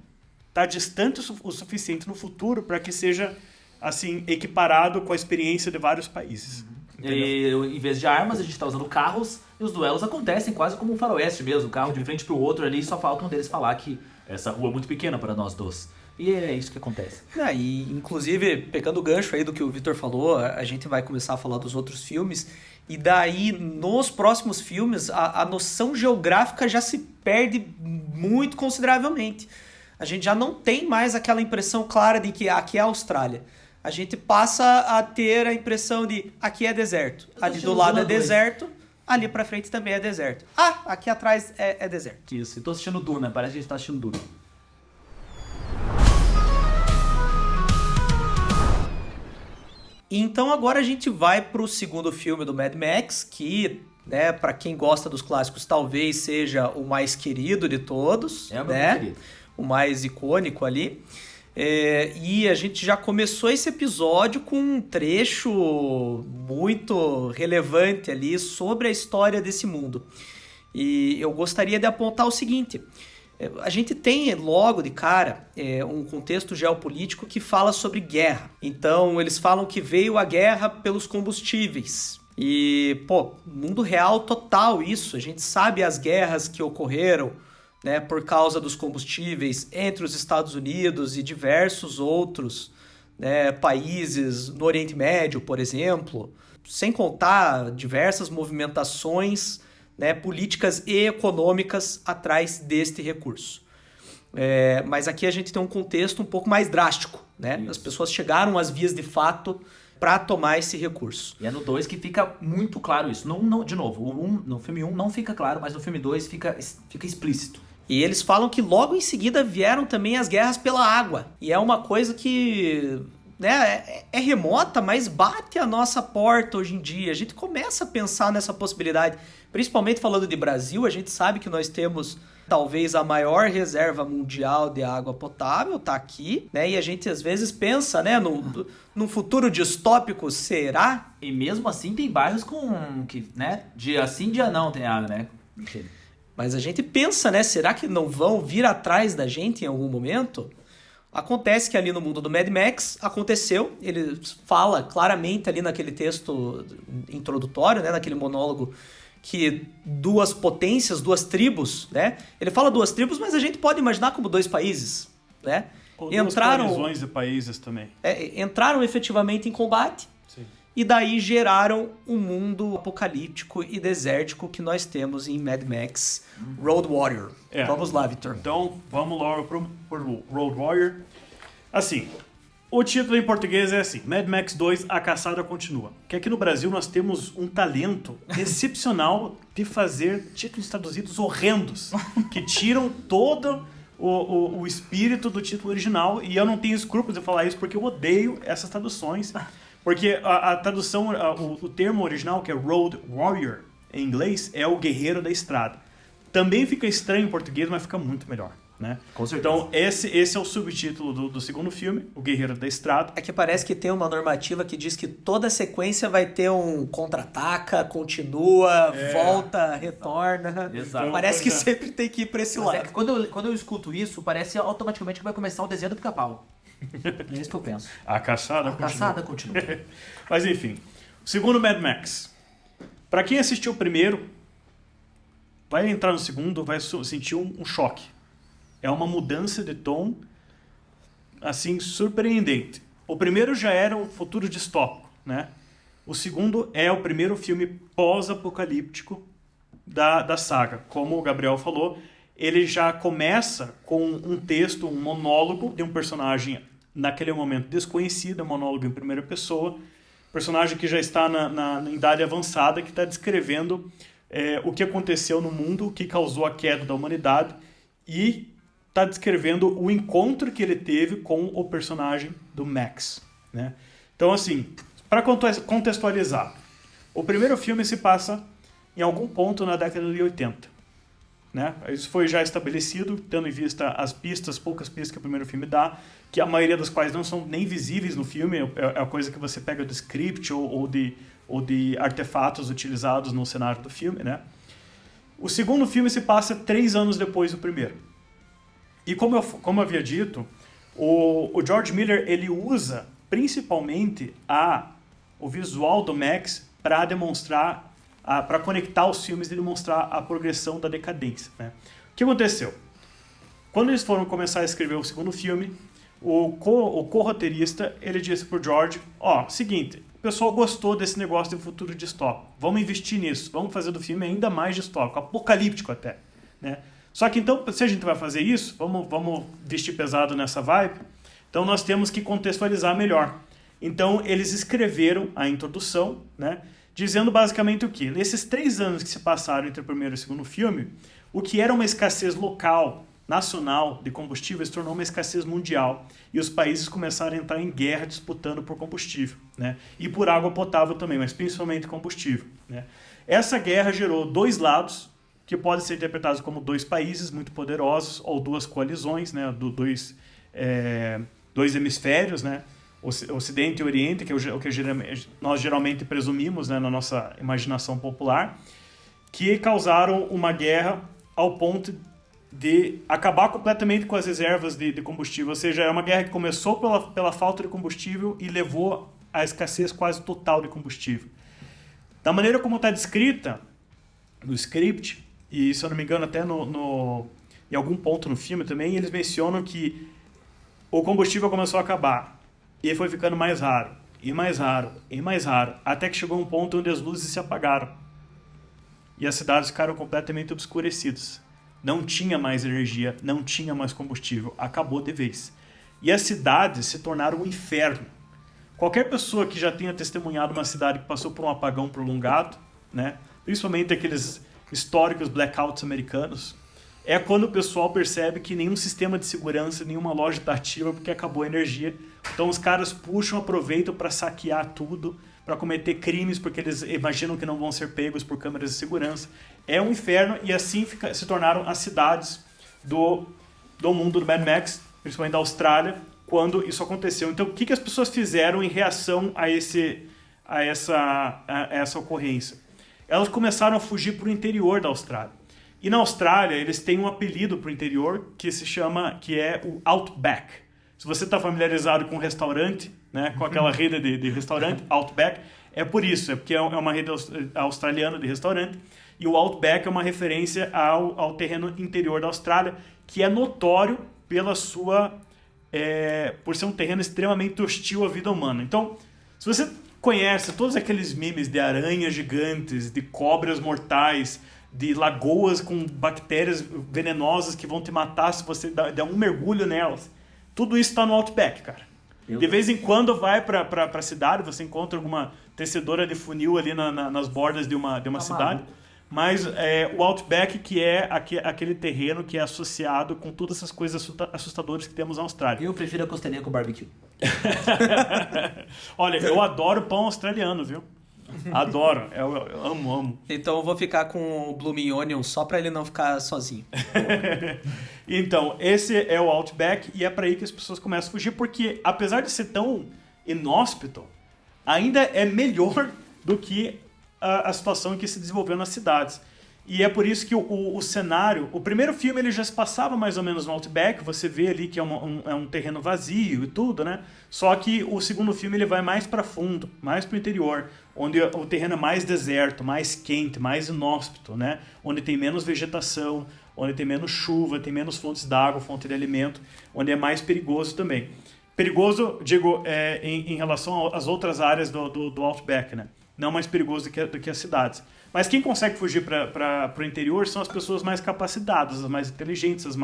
está distante o suficiente no futuro para que seja assim, equiparado com a experiência de vários países. E em vez de armas, a gente tá usando carros e os duelos acontecem quase como um faroeste mesmo, um carro de frente pro outro ali, só falta um deles falar que essa rua é muito pequena para nós dois. E é isso que acontece. E, inclusive, pegando o gancho aí do que o Victor falou, a gente vai começar a falar dos outros filmes, e daí, nos próximos filmes, a noção geográfica já se perde muito consideravelmente. A gente já não tem mais aquela impressão clara de que aqui é a Austrália. A gente passa a ter a impressão de aqui é deserto, ali do lado é deserto, ali pra frente também é deserto. Aqui atrás é deserto. Isso, eu tô assistindo Duna, parece que a gente tá assistindo Duna. Então agora a gente vai pro segundo filme do Mad Max, que, né, pra quem gosta dos clássicos, talvez seja o mais querido de todos. É o meu né? preferido. O mais icônico ali. E a gente já começou esse episódio com um trecho muito relevante ali sobre a história desse mundo. E eu gostaria de apontar o seguinte: a gente tem logo de cara um contexto geopolítico que fala sobre guerra. Então eles falam que veio a guerra pelos combustíveis. E, mundo real total isso. A gente sabe as guerras que ocorreram, né, por causa dos combustíveis entre os Estados Unidos e diversos outros, né, países no Oriente Médio, por exemplo, sem contar diversas movimentações, né, políticas e econômicas atrás deste recurso. Mas aqui a gente tem um contexto um pouco mais drástico, né? As pessoas chegaram às vias de fato para tomar esse recurso. E é no 2 que fica muito claro isso. De novo, no filme 1 não fica claro, mas no filme 2 fica explícito. E eles falam que logo em seguida vieram também as guerras pela água. E é uma coisa que, né, é remota, mas bate a nossa porta hoje em dia. A gente começa a pensar nessa possibilidade. Principalmente falando de Brasil, a gente sabe que nós temos talvez a maior reserva mundial de água potável, tá aqui, né? E a gente às vezes pensa, né, num futuro distópico, será? E mesmo assim tem bairros né, dia sim, dia não tem água, né? Mas a gente pensa, né? Será que não vão vir atrás da gente em algum momento? Acontece que ali no mundo do Mad Max aconteceu. Ele fala claramente ali naquele texto introdutório, né? Naquele monólogo, que duas potências, duas tribos, né? Ele fala duas tribos, mas a gente pode imaginar como dois países, né? Ou duas coalizões de países também. Entraram efetivamente em combate. E daí geraram um mundo apocalíptico e desértico que nós temos em Mad Max Road Warrior. Vamos lá, Victor. Então, vamos logo pro Road Warrior. Assim, O título em português é assim, Mad Max 2, A Caçada Continua. Que aqui no Brasil nós temos um talento excepcional de fazer títulos traduzidos horrendos, que tiram todo o espírito do título original, e eu não tenho escrúpulos de falar isso porque eu odeio essas traduções, porque a tradução, o termo original, que é Road Warrior, em inglês, é o guerreiro da estrada. Também fica estranho em português, mas fica muito melhor. Né? Com certeza. Então, esse é o subtítulo do segundo filme, O Guerreiro da Estrada. É que parece que tem uma normativa que diz que toda sequência vai ter um contra-ataca, continua, volta, retorna. Exato. Parece que Pois é. sempre tem que ir pra esse Mas é lado. que quando eu escuto isso, parece automaticamente que vai começar o desenho do Pica-Pau. É isso que eu penso. A caçada A continua. caçada continua. Mas enfim, o segundo Mad Max. Pra quem assistiu o primeiro, vai entrar no segundo, vai sentir um choque. É uma mudança de tom, assim, surpreendente. O primeiro já era um futuro distópico, né? O segundo é o primeiro filme pós-apocalíptico da saga. Como o Gabriel falou, ele já começa com um texto, um monólogo de um personagem naquele momento desconhecido, um monólogo em primeira pessoa, personagem que já está na idade avançada, que está descrevendo o que aconteceu no mundo, o que causou a queda da humanidade, e está descrevendo o encontro que ele teve com o personagem do Max, né? Então, assim, para contextualizar, o primeiro filme se passa em algum ponto na década de 80, né? Isso foi já estabelecido, tendo em vista as pistas, poucas pistas que o primeiro filme dá, que a maioria das quais não são nem visíveis no filme, é a coisa que você pega do script ou de artefatos utilizados no cenário do filme, né? O segundo filme se passa 3 anos depois do primeiro. E como eu havia dito, o George Miller ele usa principalmente o visual do Max para demonstrar, para conectar os filmes e demonstrar a progressão da decadência, né? O que aconteceu? Quando eles foram começar a escrever o segundo filme, o co-roteirista ele disse para o George, seguinte, o pessoal gostou desse negócio de futuro distópico, vamos investir nisso, vamos fazer do filme ainda mais distópico, apocalíptico até, né? Só que então, se a gente vai fazer isso, vamos vestir pesado nessa vibe, então nós temos que contextualizar melhor. Então eles escreveram a introdução, né, dizendo basicamente o quê? Nesses 3 anos que se passaram entre o primeiro e o segundo filme, o que era uma escassez local, nacional de combustível, se tornou uma escassez mundial. E os países começaram a entrar em guerra disputando por combustível, né, e por água potável também, mas principalmente combustível, né. Essa guerra gerou 2 lados, que podem ser interpretados como 2 países muito poderosos, ou 2 coalizões, né, dois hemisférios, né, Ocidente e Oriente, que é o que nós geralmente presumimos, né, na nossa imaginação popular, que causaram uma guerra ao ponto de acabar completamente com as reservas de combustível. Ou seja, é uma guerra que começou pela falta de combustível e levou à escassez quase total de combustível. Da maneira como está descrita no script, e se eu não me engano até em algum ponto no filme também, eles mencionam que o combustível começou a acabar e foi ficando mais raro, e mais raro, e mais raro, até que chegou um ponto onde as luzes se apagaram e as cidades ficaram completamente obscurecidas. Não tinha mais energia, não tinha mais combustível, acabou de vez. E as cidades se tornaram um inferno. Qualquer pessoa que já tenha testemunhado uma cidade que passou por um apagão prolongado, né, principalmente aqueles históricos blackouts americanos, é quando o pessoal percebe que nenhum sistema de segurança, nenhuma loja está ativa porque acabou a energia. Então os caras puxam, aproveitam para saquear tudo, para cometer crimes porque eles imaginam que não vão ser pegos por câmeras de segurança. É um inferno, e assim se tornaram as cidades do mundo do Mad Max, principalmente da Austrália, quando isso aconteceu. Então o que as pessoas fizeram em reação a essa ocorrência? Elas começaram a fugir para o interior da Austrália. E na Austrália, eles têm um apelido para o interior que é o Outback. Se você está familiarizado com restaurante, né, com aquela rede de restaurante, Outback, é por isso, é porque é uma rede australiana de restaurante, e o Outback é uma referência ao terreno interior da Austrália, que é notório por ser um terreno extremamente hostil à vida humana. Então, se você conhece todos aqueles memes de aranhas gigantes, de cobras mortais, de lagoas com bactérias venenosas que vão te matar se você der um mergulho nelas. Tudo isso está no Outback, cara. De vez em quando vai pra cidade, você encontra alguma tecedora de funil ali nas bordas de uma cidade. maluco. Mas o Outback, que é aquele terreno que é associado com todas essas coisas assustadoras que temos na Austrália. Eu prefiro a costelinha com barbecue. Olha, eu adoro pão australiano, viu? Adoro, eu amo. Então eu vou ficar com o Blooming Onion só pra ele não ficar sozinho. Então, esse é o Outback e é para aí que as pessoas começam a fugir, porque apesar de ser tão inóspito, ainda é melhor do que a situação em que se desenvolveu nas cidades. E é por isso que o cenário... O primeiro filme ele já se passava mais ou menos no Outback, você vê ali que é um terreno vazio e tudo, né? Só que o segundo filme ele vai mais para fundo, mais para o interior, onde o terreno é mais deserto, mais quente, mais inóspito, né? Onde tem menos vegetação, onde tem menos chuva, tem menos fontes d'água, fonte de alimento, onde é mais perigoso também. Perigoso, digo, em relação às outras áreas do Outback, né? Não mais perigoso do que as cidades. Mas quem consegue fugir para o interior são as pessoas mais capacitadas, as mais inteligentes, as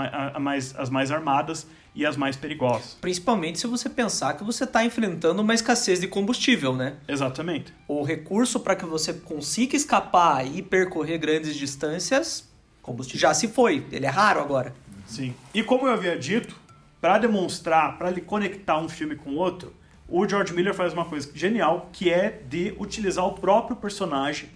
mais armadas e as mais perigosas. Principalmente se você pensar que você está enfrentando uma escassez de combustível, né? Exatamente. O recurso para que você consiga escapar e percorrer grandes distâncias Combustível. já se foi. Ele é raro agora. Sim. E como eu havia dito, para demonstrar, para conectar um filme com outro, o George Miller faz uma coisa genial, que é de utilizar o próprio personagem.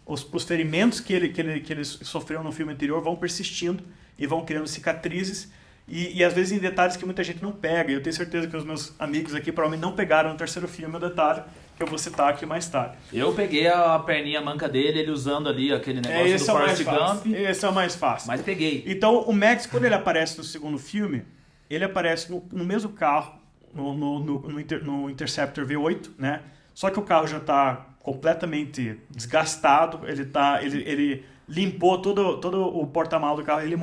Os ferimentos que ele sofreu no filme anterior vão persistindo e vão criando cicatrizes e às vezes em detalhes que muita gente não pega. Eu tenho certeza que os meus amigos aqui provavelmente não pegaram no terceiro filme o detalhe que eu vou citar aqui mais tarde. Eu peguei a perninha manca dele, ele usando ali aquele negócio do Forrest Gump. Esse é o mais fácil. Mas peguei. Então o Max, quando ele aparece no segundo filme, ele aparece no mesmo carro, no Interceptor V8, né? Só que o carro já está completamente desgastado, ele limpou todo o porta-malas do carro, ele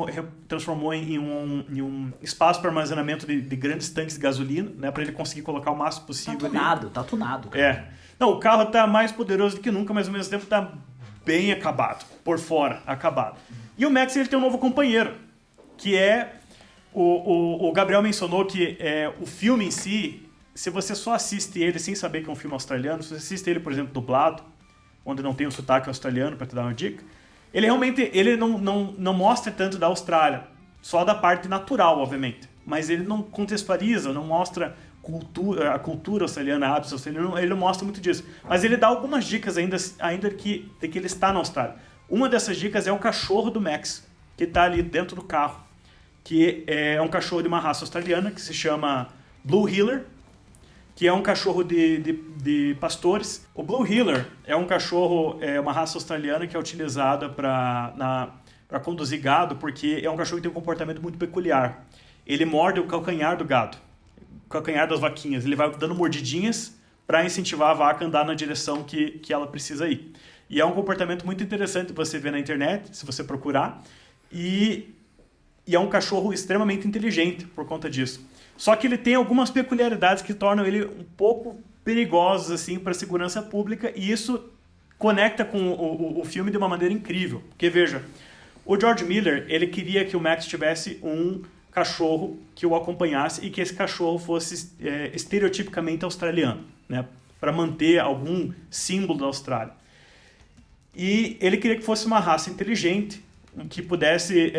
transformou em um espaço para armazenamento de grandes tanques de gasolina, né, para ele conseguir colocar o máximo possível ali. Tá tunado. Cara. Não, o carro está mais poderoso do que nunca, mas ao mesmo tempo está bem acabado, por fora, acabado. E o Max ele tem um novo companheiro, que é o Gabriel mencionou que o filme em si, se você só assiste ele sem saber que é um filme australiano, se você assiste ele, por exemplo, dublado, onde não tem o sotaque australiano, para te dar uma dica, ele realmente não mostra tanto da Austrália, só da parte natural, obviamente. Mas ele não contextualiza, não mostra a cultura australiana, hábitos australianos, ele não mostra muito disso. Mas ele dá algumas dicas ainda de que ele está na Austrália. Uma dessas dicas é o cachorro do Max, que está ali dentro do carro, que é um cachorro de uma raça australiana, que se chama Blue Heeler, que é um cachorro de pastores. O Blue Heeler é um cachorro, uma raça australiana que é utilizada para conduzir gado, porque é um cachorro que tem um comportamento muito peculiar. Ele morde o calcanhar do gado, o calcanhar das vaquinhas. Ele vai dando mordidinhas para incentivar a vaca a andar na direção que ela precisa ir. E é um comportamento muito interessante você ver na internet, se você procurar. E é um cachorro extremamente inteligente por conta disso. Só que ele tem algumas peculiaridades que tornam ele um pouco perigosos assim, para a segurança pública, e isso conecta com o filme de uma maneira incrível. Porque, veja, o George Miller ele queria que o Max tivesse um cachorro que o acompanhasse e que esse cachorro fosse estereotipicamente australiano, né? Para manter algum símbolo da Austrália. E ele queria que fosse uma raça inteligente, que pudesse...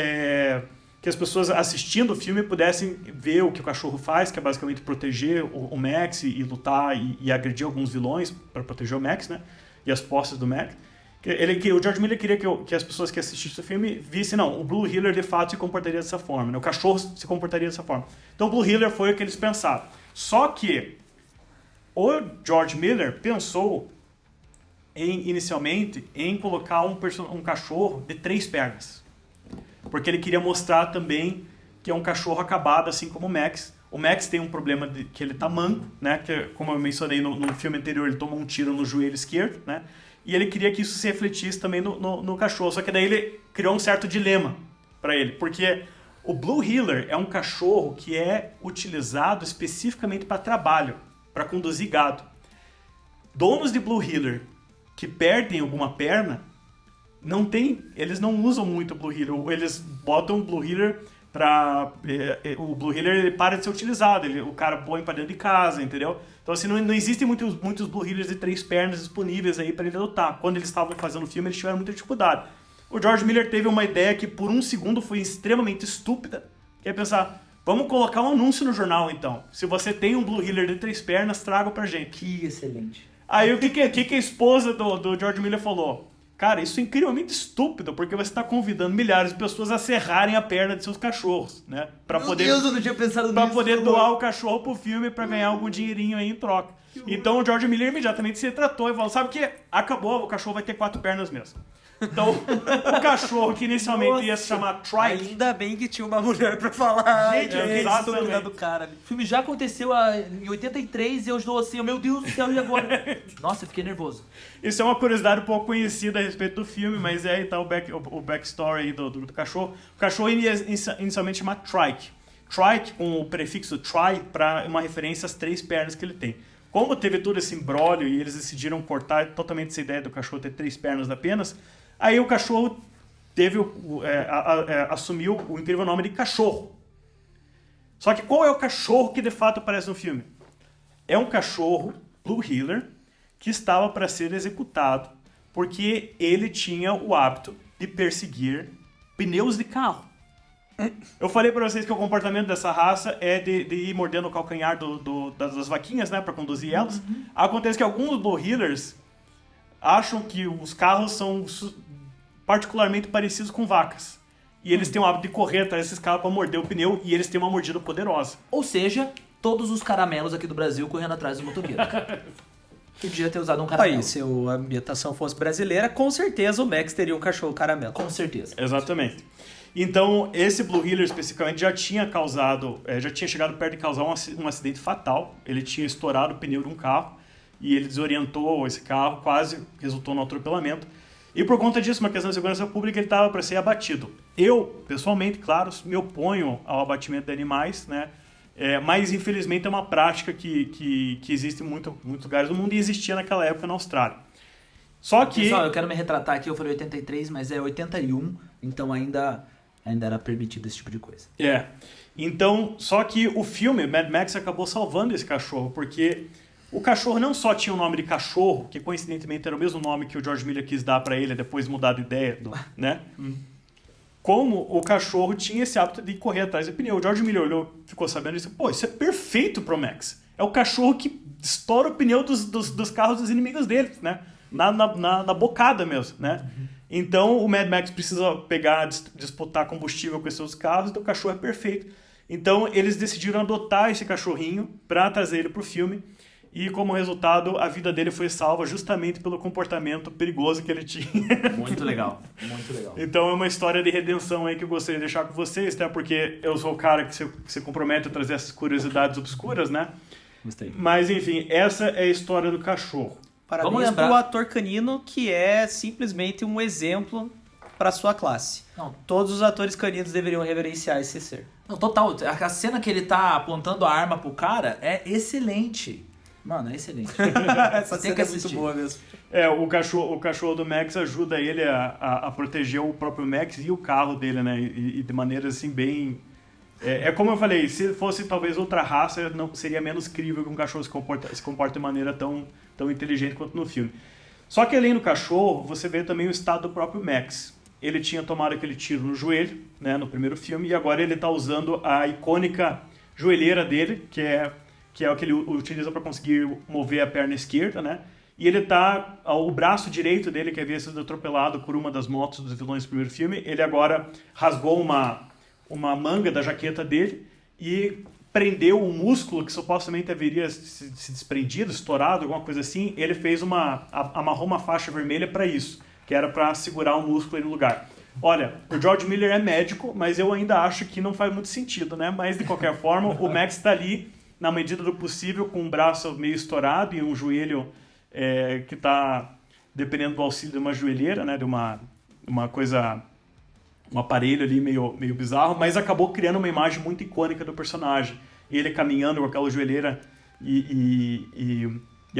que as pessoas assistindo o filme pudessem ver o que o cachorro faz, que é basicamente proteger o Max e lutar e agredir alguns vilões para proteger o Max, né? E as posses do Max. O George Miller queria que as pessoas que assistissem o filme vissem, não, o Blue Heeler de fato se comportaria dessa forma, né? O cachorro se comportaria dessa forma. Então o Blue Heeler foi o que eles pensaram. Só que o George Miller pensou inicialmente em colocar um cachorro de 3 pernas. Porque ele queria mostrar também que é um cachorro acabado, assim como o Max. O Max tem um problema que ele tá manco, né? Que, como eu mencionei no filme anterior, ele tomou um tiro no joelho esquerdo, né? E ele queria que isso se refletisse também no cachorro. Só que daí ele criou um certo dilema para ele. Porque o Blue Heeler é um cachorro que é utilizado especificamente para trabalho, para conduzir gado. Donos de Blue Heeler que perdem alguma perna, eles não usam muito o Blue Heeler, eles botam o Blue Heeler o Blue Healer ele para de ser utilizado, o cara põe pra dentro de casa, entendeu? Então assim, não existem muitos Blue Healers de 3 pernas disponíveis aí pra ele lutar. Quando eles estavam fazendo o filme, eles tiveram muita dificuldade. O George Miller teve uma ideia que por um segundo foi extremamente estúpida, que é pensar, vamos colocar um anúncio no jornal então. Se você tem um Blue Healer de 3 pernas, traga pra gente. Que excelente. Aí o que a esposa do George Miller falou? Cara, isso é incrivelmente estúpido, porque você está convidando milhares de pessoas a serrarem a perna de seus cachorros, né? Meu Deus, eu não tinha pensado pra nisso. poder doar o cachorro pro filme pra ganhar algum dinheirinho aí em troca. Então o George Miller imediatamente se retratou e falou, sabe o que? Acabou, o cachorro vai ter 4 pernas mesmo. Então, o cachorro que inicialmente ia se chamar Trike... Ainda bem que tinha uma mulher pra falar. Gente, exatamente. Do cara. O filme já aconteceu em 83 e eu estou assim, meu Deus do céu, e agora? Nossa, eu fiquei nervoso. Isso é uma curiosidade pouco conhecida a respeito do filme, mas aí tá o backstory aí do cachorro. O cachorro ia inicialmente chamar Trike. Trike com o prefixo tri para uma referência às 3 pernas que ele tem. Como teve todo esse imbróglio e eles decidiram cortar totalmente essa ideia do cachorro ter 3 pernas apenas, aí o cachorro assumiu o incrível nome de cachorro. Só que qual é o cachorro que de fato aparece no filme? É um cachorro Blue Healer que estava para ser executado porque ele tinha o hábito de perseguir pneus de carro. Eu falei para vocês que o comportamento dessa raça é de ir mordendo o calcanhar das vaquinhas, né, para conduzir elas. Acontece que alguns Blue Healers acham que os carros são particularmente parecidos com vacas. E eles têm o hábito de correr atrás desses carros para morder o pneu e eles têm uma mordida poderosa. Ou seja, todos os caramelos aqui do Brasil correndo atrás do motoqueiro. Podia ter usado um caramelo. Aí, se a ambientação fosse brasileira, com certeza o Max teria um cachorro caramelo. Com certeza. Exatamente. Então, esse Blue Healer especificamente já tinha chegado perto de causar um acidente fatal. Ele tinha estourado o pneu de um carro e ele desorientou esse carro, quase resultou no atropelamento. E por conta disso, uma questão de segurança pública, ele estava para ser abatido. Eu, pessoalmente, claro, me oponho ao abatimento de animais, né? Mas, infelizmente, é uma prática que existe em muitos lugares do mundo e existia naquela época na Austrália. Só que... Pessoal, eu quero me retratar aqui, eu falei 83, mas é 81, então ainda era permitido esse tipo de coisa. Então, só que o filme, Mad Max, acabou salvando esse cachorro, porque o cachorro não só tinha o nome de cachorro, que coincidentemente era o mesmo nome que o George Miller quis dar para ele, depois de mudar de ideia, né? Como o cachorro tinha esse hábito de correr atrás do pneu. O George Miller olhou, ficou sabendo e disse, pô, isso é perfeito pro Max. É o cachorro que estoura o pneu dos carros dos inimigos dele, né? Na bocada mesmo, né? Então o Mad Max precisa disputar combustível com esses seus carros, então o cachorro é perfeito. Então eles decidiram adotar esse cachorrinho para trazer ele pro filme. E como resultado, a vida dele foi salva justamente pelo comportamento perigoso que ele tinha. Muito legal, muito legal. Então é uma história de redenção aí que eu gostaria de deixar com vocês, até porque eu sou o cara que se compromete a trazer essas curiosidades obscuras, né? Gostei. Mas enfim, essa é a história do cachorro. Parabéns pro ator canino, que é simplesmente um exemplo para sua classe. Não. Todos os atores caninos deveriam reverenciar esse ser. Não, total. A cena que ele tá apontando a arma pro cara é excelente. Mano, é excelente. Essa tem cena que é assistir. muito boa mesmo. O cachorro do Max ajuda ele a proteger o próprio Max e o carro dele, né? E de maneiras assim bem... como eu falei, se fosse talvez outra raça, não seria menos crível que um cachorro se comporta de maneira tão inteligente quanto no filme. Só que além do cachorro, você vê também o estado do próprio Max. Ele tinha tomado aquele tiro no joelho, né, no primeiro filme, e agora ele está usando a icônica joelheira dele, que é o que ele utiliza para conseguir mover a perna esquerda, né? E ele tá... O braço direito dele, que havia sido atropelado por uma das motos dos vilões do primeiro filme, ele agora rasgou uma manga da jaqueta dele e prendeu um músculo que supostamente haveria se desprendido, estourado, alguma coisa assim. Ele fez amarrou uma faixa vermelha para isso, que era para segurar o músculo aí no lugar. Olha, o George Miller é médico, mas eu ainda acho que não faz muito sentido, né? Mas, de qualquer forma, o Max está ali, na medida do possível, com um braço meio estourado e um joelho que está dependendo do auxílio de uma joelheira, né? De uma coisa... um aparelho ali meio bizarro, mas acabou criando uma imagem muito icônica do personagem. Ele caminhando com aquela joelheira e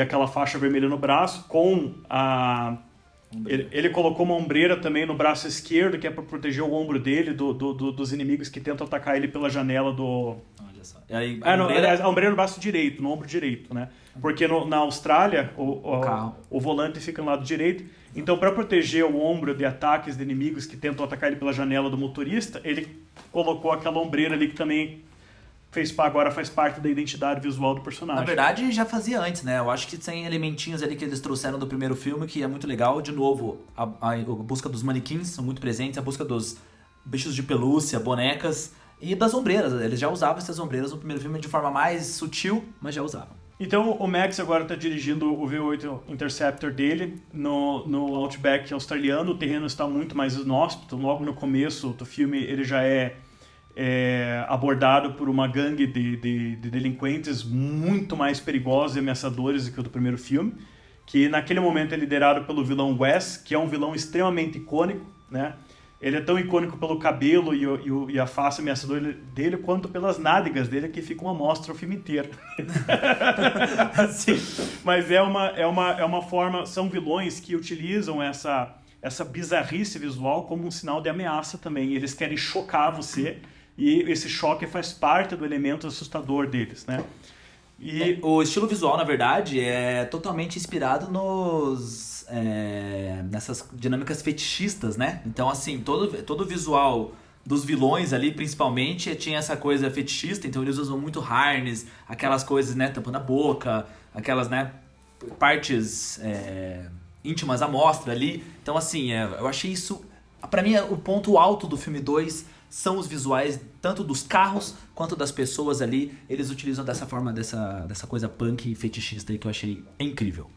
aquela faixa vermelha no braço, com Ele colocou uma ombreira também no braço esquerdo, que é para proteger o ombro dele dos inimigos que tentam atacar ele pela janela do... Olha só. E aí, A ombreira no braço direito, no ombro direito, né? Porque na Austrália, carro. o volante fica no lado direito. Então, para proteger o ombro de ataques de inimigos que tentam atacar ele pela janela do motorista, ele colocou aquela ombreira ali que também agora faz parte da identidade visual do personagem. Na verdade, já fazia antes, né? Eu acho que tem elementinhos ali que eles trouxeram do primeiro filme que é muito legal. De novo, a busca dos manequins são muito presentes, a busca dos bichos de pelúcia, bonecas e das ombreiras. Eles já usavam essas ombreiras no primeiro filme de forma mais sutil, mas já usavam. Então, o Max agora está dirigindo o V8 Interceptor dele no Outback australiano. O terreno está muito mais inóspito. Logo no começo do filme, ele já é abordado por uma gangue de delinquentes muito mais perigosos e ameaçadores do que o do primeiro filme, que naquele momento é liderado pelo vilão Wes, que é um vilão extremamente icônico, né? Ele é tão icônico pelo cabelo e a face ameaçadora dele, quanto pelas nádegas dele, que ficam à mostra o filme inteiro. Assim, mas é uma forma, são vilões que utilizam essa bizarrice visual como um sinal de ameaça também. Eles querem chocar você, e esse choque faz parte do elemento assustador deles, né? E o estilo visual, na verdade, é totalmente inspirado nessas dinâmicas fetichistas, né? Então, assim, todo o visual dos vilões ali, principalmente, tinha essa coisa fetichista. Então, eles usam muito harness, aquelas coisas, né? Tampando a boca, aquelas, né? Partes íntimas à mostra ali. Então, assim, eu achei isso... Pra mim, o ponto alto do filme 2 são os visuais, tanto dos carros quanto das pessoas ali. Eles utilizam dessa forma, dessa coisa punk e fetichista aí que eu achei incrível.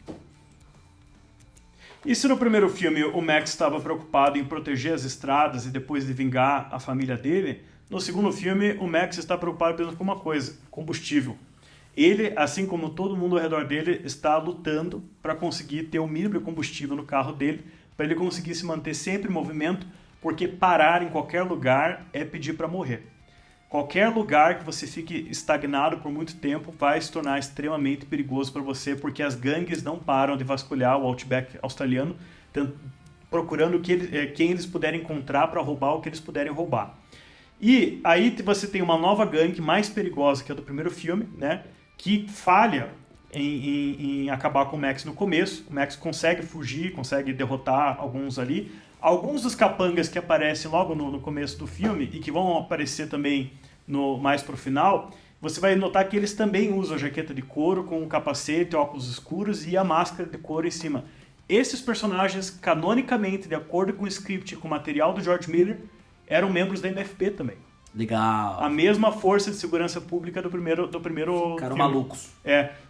E se no primeiro filme o Max estava preocupado em proteger as estradas e depois de vingar a família dele, no segundo filme o Max está preocupado apenas com uma coisa: combustível. Ele, assim como todo mundo ao redor dele, está lutando para conseguir ter o mínimo de combustível no carro dele, para ele conseguir se manter sempre em movimento, porque parar em qualquer lugar é pedir para morrer. Qualquer lugar que você fique estagnado por muito tempo vai se tornar extremamente perigoso para você, porque as gangues não param de vasculhar o Outback australiano, procurando quem eles puderem encontrar para roubar o que eles puderem roubar. E aí você tem uma nova gangue mais perigosa que a do primeiro filme, né, que falha em acabar com o Max no começo. O Max consegue fugir, consegue derrotar alguns ali. Alguns dos capangas que aparecem logo no começo do filme e que vão aparecer também mais pro final, você vai notar que eles também usam a jaqueta de couro com um capacete, óculos escuros e a máscara de couro em cima. Esses personagens, canonicamente, de acordo com o script e com o material do George Miller, eram membros da MFP também. Legal. A mesma força de segurança pública do primeiro Caras filme. malucos.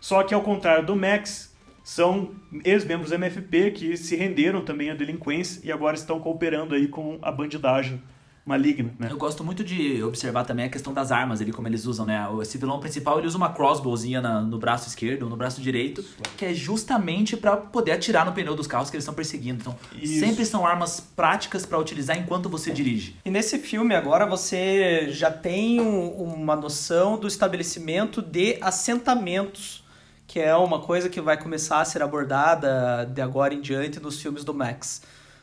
Só que ao contrário do Max, são ex-membros da MFP que se renderam também à delinquência e agora estão cooperando aí com a bandidagem maligna, né? Eu gosto muito de observar também a questão das armas ali, como eles usam, né? Esse vilão principal, ele usa uma crossbowzinha no braço esquerdo ou no braço direito, que é justamente pra poder atirar no pneu dos carros que eles estão perseguindo. Então, sempre são armas práticas pra utilizar enquanto você dirige. E nesse filme agora você já tem uma noção do estabelecimento de assentamentos, que é uma coisa que vai começar a ser abordada de agora em diante nos filmes do Max.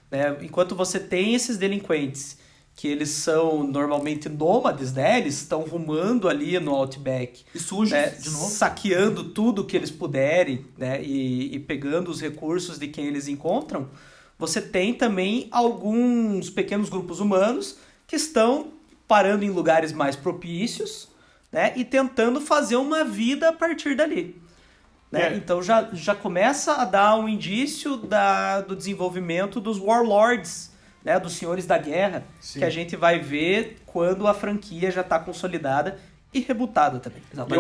Né? Enquanto você tem esses delinquentes, que eles são normalmente nômades, né? Eles estão rumando ali no Outback. E sujos, né? de novo. Saqueando tudo que eles puderem, né? E pegando os recursos de quem eles encontram. Você tem também alguns pequenos grupos humanos que estão parando em lugares mais propícios, né? E tentando fazer uma vida a partir dali. Né? Então já começa a dar um indício do desenvolvimento dos warlords, né? Dos senhores da guerra. Sim. Que a gente vai ver quando a franquia já está consolidada e rebutada também. Exato.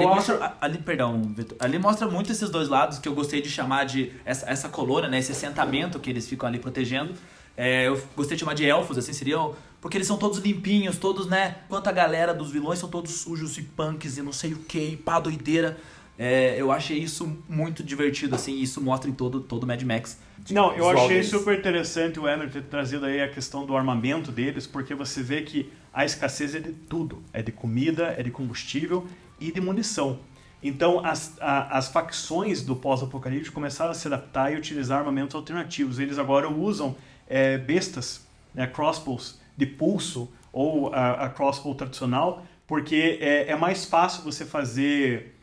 Ali mostra muito esses dois lados que eu gostei de chamar de essa colônia, né? Esse assentamento que eles ficam ali protegendo. Eu gostei de chamar de elfos, assim, seriam... Porque eles são todos limpinhos, todos, né? Enquanto a galera dos vilões são todos sujos e punks e não sei o que, pá, doideira. Eu achei isso muito divertido, assim, e isso mostra em todo Mad Max. Não, eu achei super interessante o Ender ter trazido aí a questão do armamento deles, porque você vê que a escassez é de tudo. É de comida, é de combustível e de munição. Então, as facções do pós-apocalipse começaram a se adaptar e utilizar armamentos alternativos. Eles agora usam bestas, né, crossbows de pulso ou a crossbow tradicional, porque é mais fácil você fazer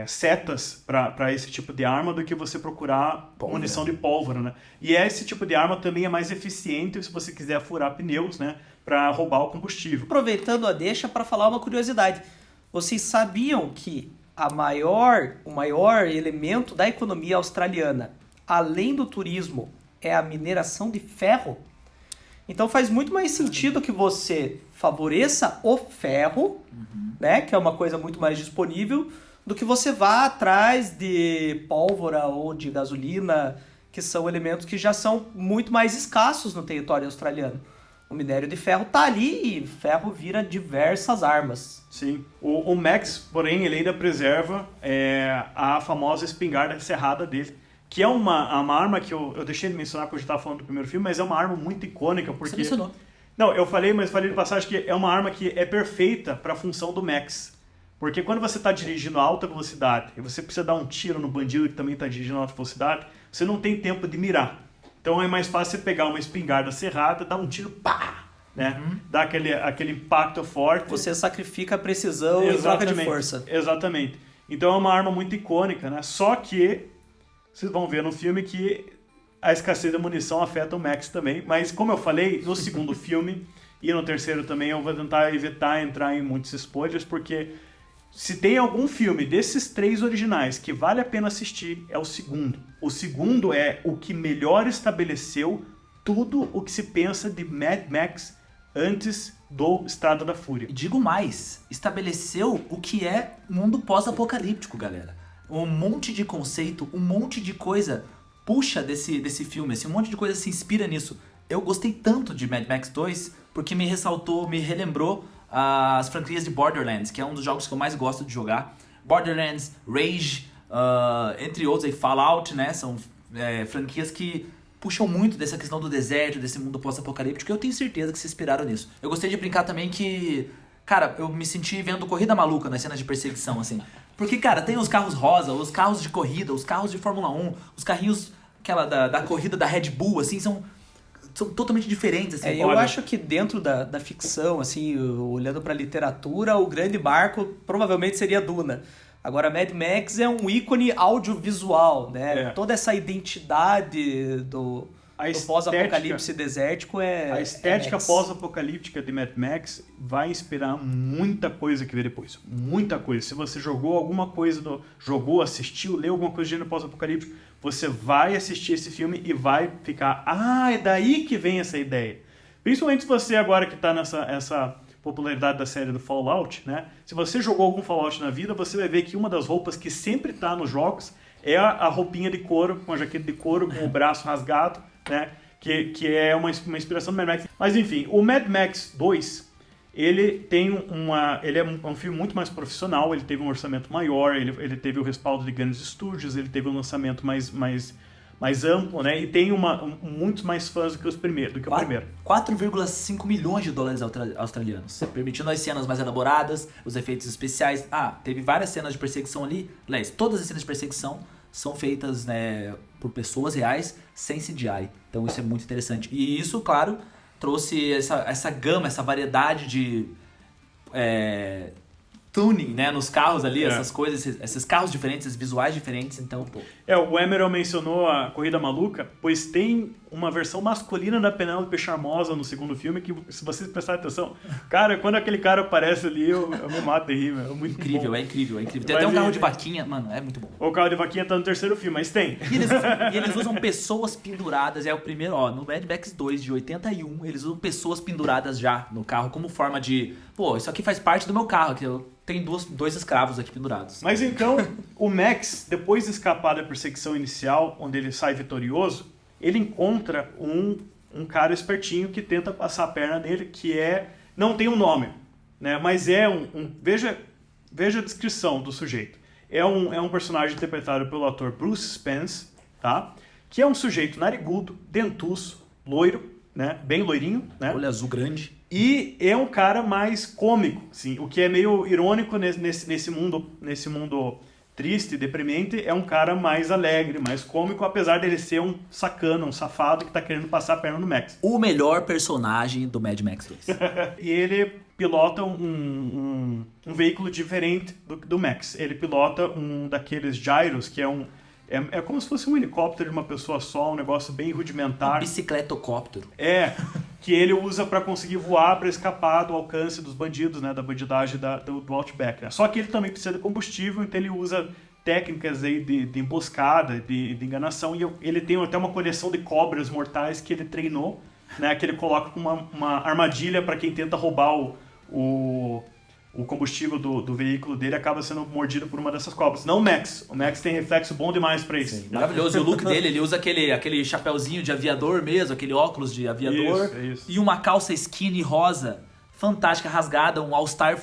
setas para esse tipo de arma do que você procurar munição de pólvora, né? E esse tipo de arma também é mais eficiente se você quiser furar pneus, né, para roubar o combustível. Aproveitando a deixa para falar uma curiosidade. Vocês sabiam que o maior elemento da economia australiana, além do turismo, é a mineração de ferro? Então faz muito mais sentido que você favoreça o ferro, né, que é uma coisa muito mais disponível, do que você vá atrás de pólvora ou de gasolina, que são elementos que já são muito mais escassos no território australiano. O minério de ferro tá ali e ferro vira diversas armas. Sim. O Max, porém, ele ainda preserva a famosa espingarda serrada dele, que é uma arma que eu deixei de mencionar quando a gente estava falando do primeiro filme, mas é uma arma muito icônica, porque... Você mencionou. Não, eu falei, mas falei de passagem que é uma arma que é perfeita para a função do Max. Porque quando você está dirigindo a alta velocidade e você precisa dar um tiro no bandido que também está dirigindo a alta velocidade, você não tem tempo de mirar. Então é mais fácil você pegar uma espingarda serrada, dar um tiro, pá! Né? Dá aquele impacto forte. Você sacrifica a precisão em troca de força. Exatamente. Então é uma arma muito icônica, né? Só que vocês vão ver no filme que a escassez da munição afeta o Max também. Mas como eu falei, no segundo filme e no terceiro também eu vou tentar evitar entrar em muitos spoilers, porque se tem algum filme desses 3 originais que vale a pena assistir, é o segundo. O segundo é o que melhor estabeleceu tudo o que se pensa de Mad Max antes do Estrada da Fúria. E digo mais, estabeleceu o que é mundo pós-apocalíptico, galera. Um monte de conceito, um monte de coisa puxa desse filme, assim, um monte de coisa se inspira nisso. Eu gostei tanto de Mad Max 2 porque me ressaltou, me relembrou as franquias de Borderlands, que é um dos jogos que eu mais gosto de jogar. Borderlands, Rage, entre outros aí, Fallout, né? São franquias que puxam muito dessa questão do deserto, desse mundo pós-apocalíptico, e eu tenho certeza que se inspiraram nisso. Eu gostei de brincar também que, cara, eu me senti vendo Corrida Maluca nas cenas de perseguição, assim. Porque, cara, tem os carros rosa, os carros de corrida, os carros de Fórmula 1, os carrinhos da corrida da Red Bull, assim, são totalmente diferentes, assim. Eu acho que dentro da ficção, assim, olhando pra literatura, o grande marco provavelmente seria Duna. Agora, Mad Max é um ícone audiovisual, né? Toda essa identidade do pós-apocalipse desértico A estética pós-apocalíptica de Mad Max vai inspirar muita coisa que vem depois. Muita coisa. Se você jogou alguma coisa, assistiu, leu alguma coisa do gênero pós-apocalíptico, você vai assistir esse filme e vai ficar, é daí que vem essa ideia. Principalmente se você agora que está nessa popularidade da série do Fallout, né? Se você jogou algum Fallout na vida, você vai ver que uma das roupas que sempre está nos jogos é a roupinha de couro, com a jaqueta de couro, com o braço rasgado, né? Que é uma inspiração do Mad Max. Mas enfim, o Mad Max 2, ele tem ele é um filme muito mais profissional, ele teve um orçamento maior, ele teve o respaldo de grandes estúdios, ele teve um lançamento mais amplo, né? E tem muitos mais fãs do que o primeiro. 4,5 milhões de dólares australianos, permitindo as cenas mais elaboradas, os efeitos especiais. Teve várias cenas de perseguição ali. Aliás, todas as cenas de perseguição são feitas, né, por pessoas reais, sem CGI. Então isso é muito interessante. E isso, claro, trouxe essa gama, essa variedade de tuning, né, nos carros ali, essas coisas, esses carros diferentes, esses visuais diferentes, então, pô. O Emerald mencionou a Corrida Maluca, pois tem uma versão masculina da Penélope Charmosa no segundo filme, que se vocês prestarem atenção, cara, quando aquele cara aparece ali, eu me mato de rir, é muito incrível, bom. É incrível. Tem até um carro de vaquinha, mano, é muito bom. O carro de vaquinha tá no terceiro filme, mas tem. E eles usam pessoas penduradas, é o primeiro, no Mad Max 2 de 81, eles usam pessoas penduradas já no carro, como forma de, isso aqui faz parte do meu carro, que eu tenho dois escravos aqui pendurados. Mas então, o Max, depois de escapar da perseguição inicial, onde ele sai vitorioso, ele encontra um cara espertinho que tenta passar a perna nele, que não tem um nome, né? Mas veja a descrição do sujeito. É um personagem interpretado pelo ator Bruce Spence, tá? Que é um sujeito narigudo, dentuço, loiro, né? Bem loirinho, né? Olho azul grande. E é um cara mais cômico, assim, o que é meio irônico nesse mundo triste, deprimente, é um cara mais alegre, mais cômico, apesar dele ser um sacana, um safado que tá querendo passar a perna no Max. O melhor personagem do Mad Max 2. E ele pilota um veículo diferente do Max. Ele pilota um daqueles gyros, que é como se fosse um helicóptero de uma pessoa só, um negócio bem rudimentar. Bicicletocóptero. Que ele usa para conseguir voar, para escapar do alcance dos bandidos, né, da bandidagem do Outback. Né? Só que ele também precisa de combustível, então ele usa técnicas aí de emboscada, de enganação, e ele tem até uma coleção de cobras mortais que ele treinou, né, que ele coloca com uma armadilha para quem tenta roubar o combustível do veículo dele, acaba sendo mordido por uma dessas cobras. Não o Max. O Max tem reflexo bom demais pra isso. Sim, maravilhoso. E o look dele, ele usa aquele chapéuzinho de aviador mesmo, aquele óculos de aviador. Isso. E uma calça skinny rosa, fantástica, rasgada, um All-Star,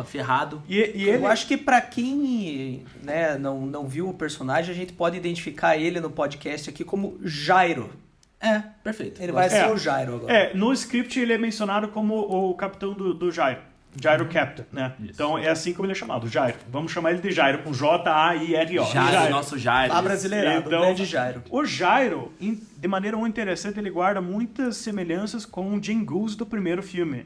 ferrado. E ele... Eu acho que pra quem, né, não viu o personagem, a gente pode identificar ele no podcast aqui como Gyro. Perfeito. Ele vai ser o Gyro agora. No script ele é mencionado como o capitão do Gyro. Gyro Captain, né? Isso. Então é assim como ele é chamado, Gyro. Vamos chamar ele de Gyro, com J-A-I-R-O. Gyro, nosso Gyro. A brasileirado, Então, o grande Gyro. O Gyro, de maneira muito interessante, ele guarda muitas semelhanças com o Jim Goose do primeiro filme.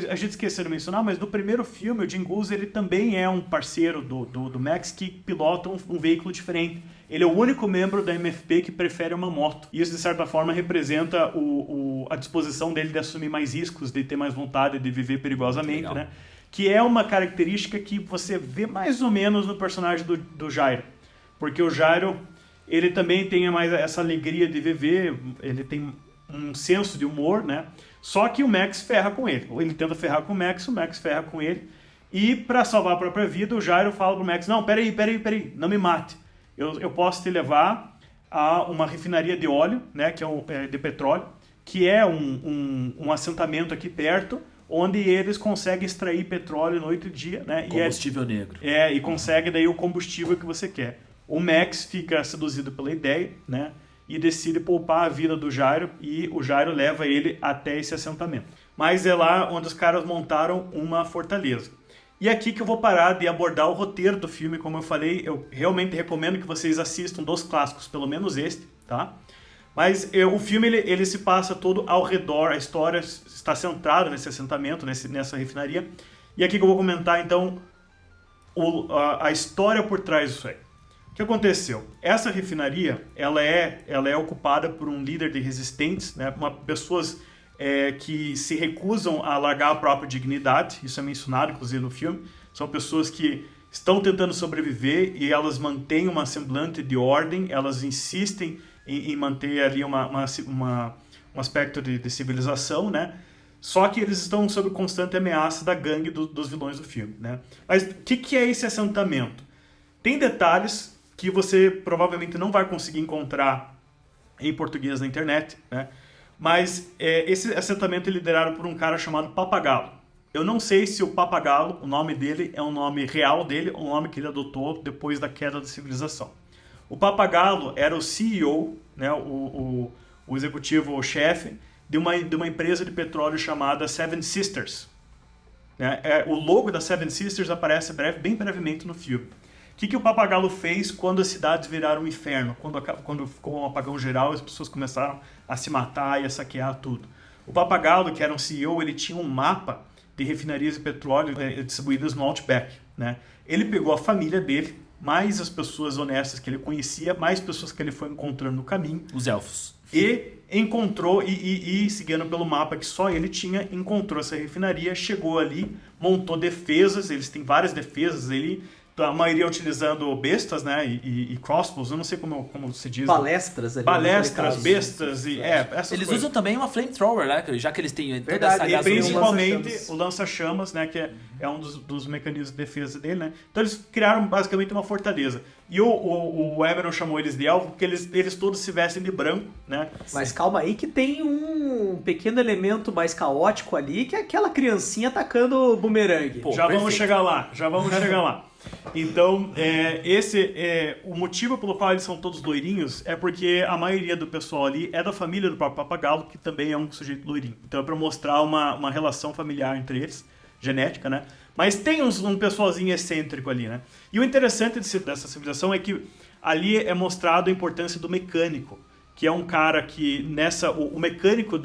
A gente esqueceu de mencionar, mas no primeiro filme, o Jim Goose ele também é um parceiro do Max que pilota um veículo diferente. Ele é o único membro da MFP que prefere uma moto. Isso, de certa forma, representa a disposição dele de assumir mais riscos, de ter mais vontade de viver perigosamente, né? Que é uma característica que você vê mais ou menos no personagem do Gyro. Porque o Gyro, ele também tem mais essa alegria de viver, ele tem um senso de humor, né? Só que o Max ferra com ele. Ou ele tenta ferrar com o Max ferra com ele. E para salvar a própria vida, o Gyro fala pro Max, não, peraí, não me mate. Eu posso te levar a uma refinaria de óleo, né, que é de petróleo, que é um assentamento aqui perto, onde eles conseguem extrair petróleo noite e dia, né? Combustível negro. E consegue daí o combustível que você quer. O Max fica seduzido pela ideia, né? E decide poupar a vida do Gyro, e o Gyro leva ele até esse assentamento. Mas é lá onde os caras montaram uma fortaleza. E é aqui que eu vou parar de abordar o roteiro do filme. Como eu falei, eu realmente recomendo que vocês assistam dos clássicos, pelo menos este, tá? Mas o filme ele se passa todo ao redor, a história está centrada nesse assentamento, nessa refinaria. E aqui que eu vou comentar, então, a história por trás disso aí. O que aconteceu? Essa refinaria, ela é ocupada por um líder de resistentes, né? Pessoas que se recusam a largar a própria dignidade. Isso é mencionado, inclusive, no filme. São pessoas que estão tentando sobreviver e elas mantêm uma semblante de ordem, elas insistem em manter ali um aspecto de civilização, né? Só que eles estão sob constante ameaça da gangue dos vilões do filme, né? Mas o que é esse assentamento? Tem detalhes que você provavelmente não vai conseguir encontrar em português na internet, né? Mas esse assentamento é liderado por um cara chamado Papagalo. Eu não sei se o Papagalo, o nome dele, é um nome real dele ou um nome que ele adotou depois da queda da civilização. O Papagalo era o CEO, né, o executivo-chefe de uma empresa de petróleo chamada Seven Sisters. Né? O logo da Seven Sisters aparece bem brevemente no filme. O que o Papagalo fez quando as cidades viraram um inferno? Quando ficou um apagão geral, as pessoas começaram a se matar e a saquear tudo. O Papagalo, que era um CEO, ele tinha um mapa de refinarias de petróleo distribuídas no Outback. Né? Ele pegou a família dele, mais as pessoas honestas que ele conhecia, mais pessoas que ele foi encontrando no caminho. Os elfos. E encontrou, e seguindo pelo mapa que só ele tinha, encontrou essa refinaria, chegou ali, montou defesas, eles têm várias defesas ali, a maioria utilizando bestas, né, e crossbows, eu não sei como se diz. Balestras ali. Balestras, bestas, essas Eles coisas. usam também uma flamethrower, né, já que eles têm toda Verdade, essa e gasolina. Principalmente o lança-chamas, né, que é um dos mecanismos de defesa dele, né. Então eles criaram basicamente uma fortaleza. E o Emeron chamou eles de elfo porque eles todos se vestem de branco, né. Mas calma aí que tem um pequeno elemento mais caótico ali, que é aquela criancinha atacando o bumerangue. Pô, Já vamos perfeito. chegar lá. Então, o motivo pelo qual eles são todos loirinhos é porque a maioria do pessoal ali é da família do próprio papagaio, que também é um sujeito loirinho. Então é para mostrar uma relação familiar entre eles, genética, né? Mas tem um pessoalzinho excêntrico ali, né? E o interessante dessa civilização é que ali é mostrado a importância do mecânico, que é um cara que o mecânico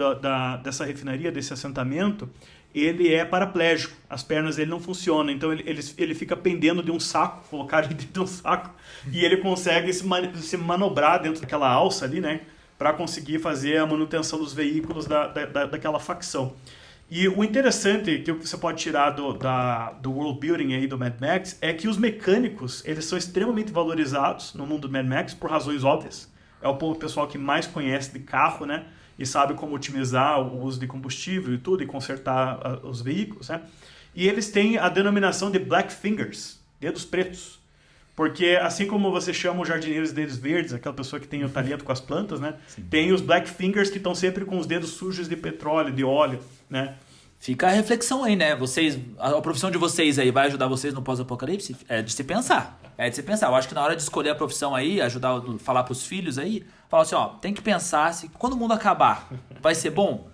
dessa refinaria, desse assentamento, ele é paraplégico, as pernas dele não funcionam, então ele fica pendendo de um saco, colocar ele dentro de um saco, e ele consegue se manobrar dentro daquela alça ali, né, para conseguir fazer a manutenção dos veículos daquela facção. E o interessante que você pode tirar do world building aí do Mad Max é que os mecânicos, eles são extremamente valorizados no mundo do Mad Max por razões óbvias. É o pessoal que mais conhece de carro, né? E sabe como otimizar o uso de combustível e tudo, e consertar os veículos, né? E eles têm a denominação de Black Fingers, dedos pretos. Porque assim como você chama os jardineiros de dedos verdes, aquela pessoa que tem o talento com as plantas, né? Sim. Tem os Black Fingers que estão sempre com os dedos sujos de petróleo, de óleo, né? Fica a reflexão aí, né? A profissão de vocês aí vai ajudar vocês no pós-apocalipse? É de se pensar. Eu acho que na hora de escolher a profissão aí, falar pros filhos aí, falar assim, ó, tem que pensar se quando o mundo acabar, vai ser bom?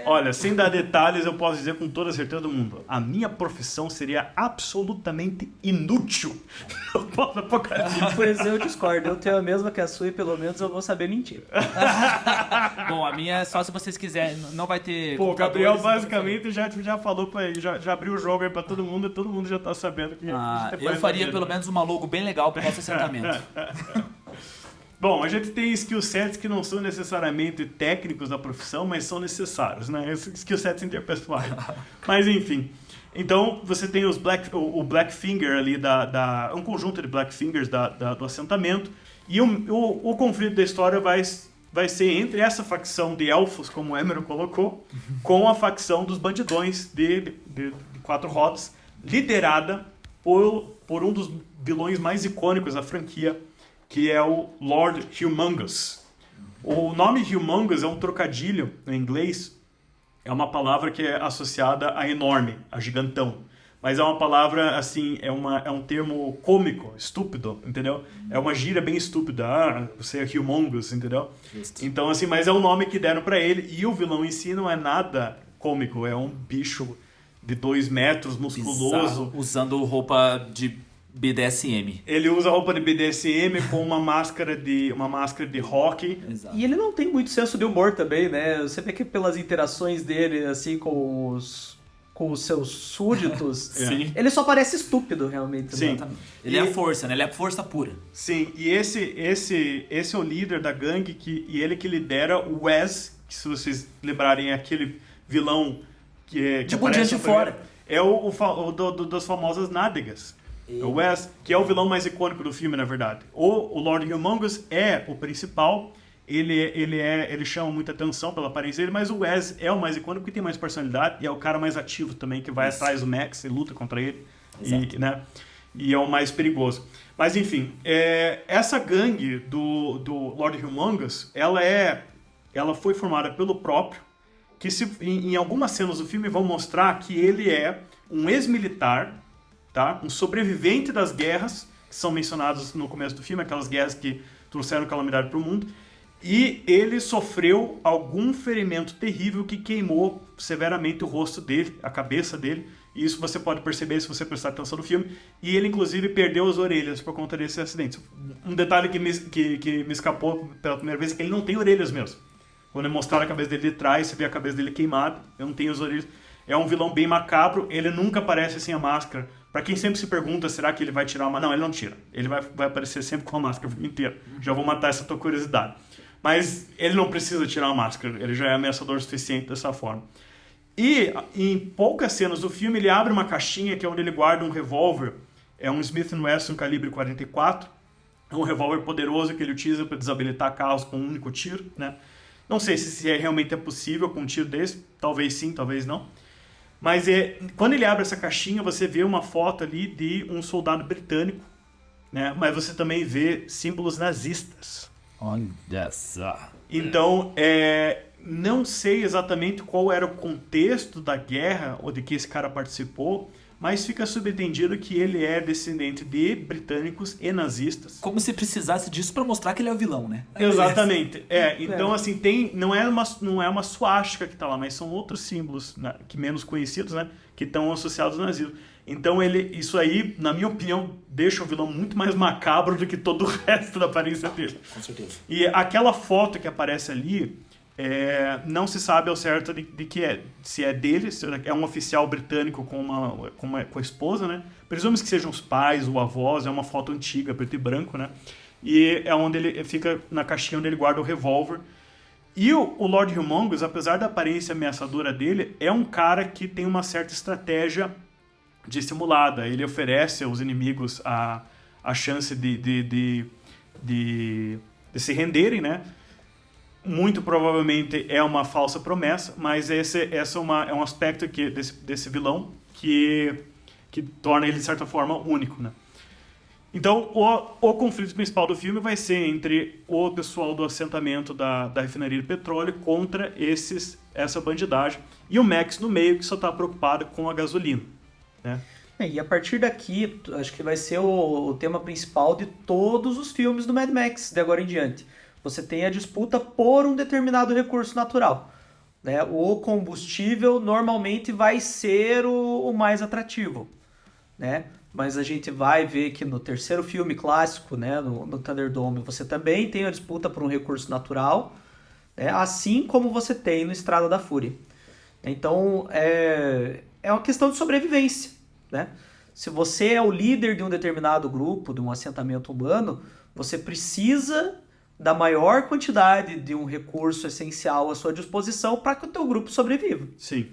Olha, sem dar detalhes, eu posso dizer com toda a certeza do mundo, a minha profissão seria absolutamente inútil no pós-apocalipse. Pois eu discordo, eu tenho a mesma que a sua e pelo menos eu vou saber mentir. Bom, a minha é só se vocês quiserem, não vai ter... Pô, o Gabriel basicamente já falou pra ele, já abriu o jogo aí pra todo mundo e todo mundo já tá sabendo que... eu faria pelo menos uma logo bem legal pro nosso assentamento. Bom, a gente tem skill sets que não são necessariamente técnicos da profissão, mas são necessários, né? Skill sets interpessoais. Mas enfim. Então, você tem o Black Finger ali, um conjunto de Black Fingers do assentamento. E o conflito da história vai ser entre essa facção de elfos, como o Emerald colocou, com a facção dos bandidões de 4 rodas, liderada por um dos vilões mais icônicos da franquia, que é o Lord Humongous. O nome Humongous é um trocadilho no inglês, é uma palavra que é associada a enorme, a gigantão. Mas é uma palavra, assim, é um termo cômico, estúpido, entendeu? É uma gíria bem estúpida, você é Humongous, entendeu? Justo. Então, assim, mas é o nome que deram pra ele, e o vilão em si não é nada cômico, é um bicho de 2 metros, musculoso. Bizarro, usando roupa de BDSM. Ele usa roupa de BDSM com uma máscara de rock. Exato. E ele não tem muito senso de humor também, né? Você vê que pelas interações dele, assim, com os seus súditos, Sim. ele só parece estúpido, realmente. Sim. Exatamente. Ele é a força, né? Ele é a força pura. Sim, e esse é o líder da gangue, e ele que lidera o Wes, que se vocês lembrarem é aquele vilão que tipo Diante de Fora. É das famosas nádegas. O Wes, que é o vilão mais icônico do filme, na verdade. O Lord Humongous é o principal, ele chama muita atenção pela aparência dele, mas o Wes é o mais icônico porque tem mais personalidade e é o cara mais ativo também, que vai atrás do Max e luta contra ele. E é o mais perigoso. Mas enfim, essa gangue do Lord Humongous, ela foi formada pelo próprio, que em algumas cenas do filme vão mostrar que ele é um ex-militar, tá? Um sobrevivente das guerras que são mencionadas no começo do filme, aquelas guerras que trouxeram calamidade para o mundo, e ele sofreu algum ferimento terrível que queimou severamente o rosto dele, a cabeça dele, e isso você pode perceber se você prestar atenção no filme, e ele inclusive perdeu as orelhas por conta desse acidente. Um detalhe que me escapou pela primeira vez é que ele não tem orelhas mesmo. Quando mostraram a cabeça dele de trás, você vê a cabeça dele queimada, ele não tem as orelhas. É um vilão bem macabro, ele nunca aparece sem a máscara. Pra quem sempre se pergunta, será que ele vai tirar uma... Não, ele não tira. Ele vai aparecer sempre com a máscara o filme inteiro. Já vou matar essa tua curiosidade. Mas ele não precisa tirar a máscara, ele já é ameaçador o suficiente dessa forma. E em poucas cenas do filme, ele abre uma caixinha que é onde ele guarda um revólver. É um Smith & Wesson calibre 44. É um revólver poderoso que ele utiliza para desabilitar carros com um único tiro, né? Não sei se realmente é possível com um tiro desse. Talvez sim, talvez não. Mas quando ele abre essa caixinha, você vê uma foto ali de um soldado britânico, né? Mas você também vê símbolos nazistas. Olha só. Então, não sei exatamente qual era o contexto da guerra ou de que esse cara participou, mas fica subentendido que ele é descendente de britânicos e nazistas. Como se precisasse disso pra mostrar que ele é o vilão, né? Exatamente. Então assim, não é uma suástica que tá lá, mas são outros símbolos, né, que menos conhecidos, né, que estão associados ao nazismo. Então isso aí, na minha opinião, deixa o vilão muito mais macabro do que todo o resto da aparência dele. Com certeza. E aquela foto que aparece ali, não se sabe ao certo de que é. Se é dele, se é um oficial britânico com a esposa, né? Presume-se que sejam os pais ou avós, é uma foto antiga, preto e branco, né? E é onde ele fica, na caixinha onde ele guarda o revólver. E o Lord Humongous, apesar da aparência ameaçadora dele, é um cara que tem uma certa estratégia dissimulada. Ele oferece aos inimigos a chance de se renderem, né? Muito provavelmente é uma falsa promessa, mas esse é um aspecto desse vilão que torna ele, de certa forma, único, né? Então, o conflito principal do filme vai ser entre o pessoal do assentamento da refinaria de petróleo contra essa bandidagem, e o Max no meio, que só está preocupado com a gasolina, né? E a partir daqui, acho que vai ser o tema principal de todos os filmes do Mad Max, de agora em diante. Você tem a disputa por um determinado recurso natural, né? O combustível normalmente vai ser o mais atrativo, né? Mas a gente vai ver que no terceiro filme clássico, né, no Thunderdome, você também tem a disputa por um recurso natural, né, assim como você tem no Estrada da Fúria. Então, é uma questão de sobrevivência, né? Se você é o líder de um determinado grupo, de um assentamento humano, você precisa da maior quantidade de um recurso essencial à sua disposição para que o teu grupo sobreviva. Sim.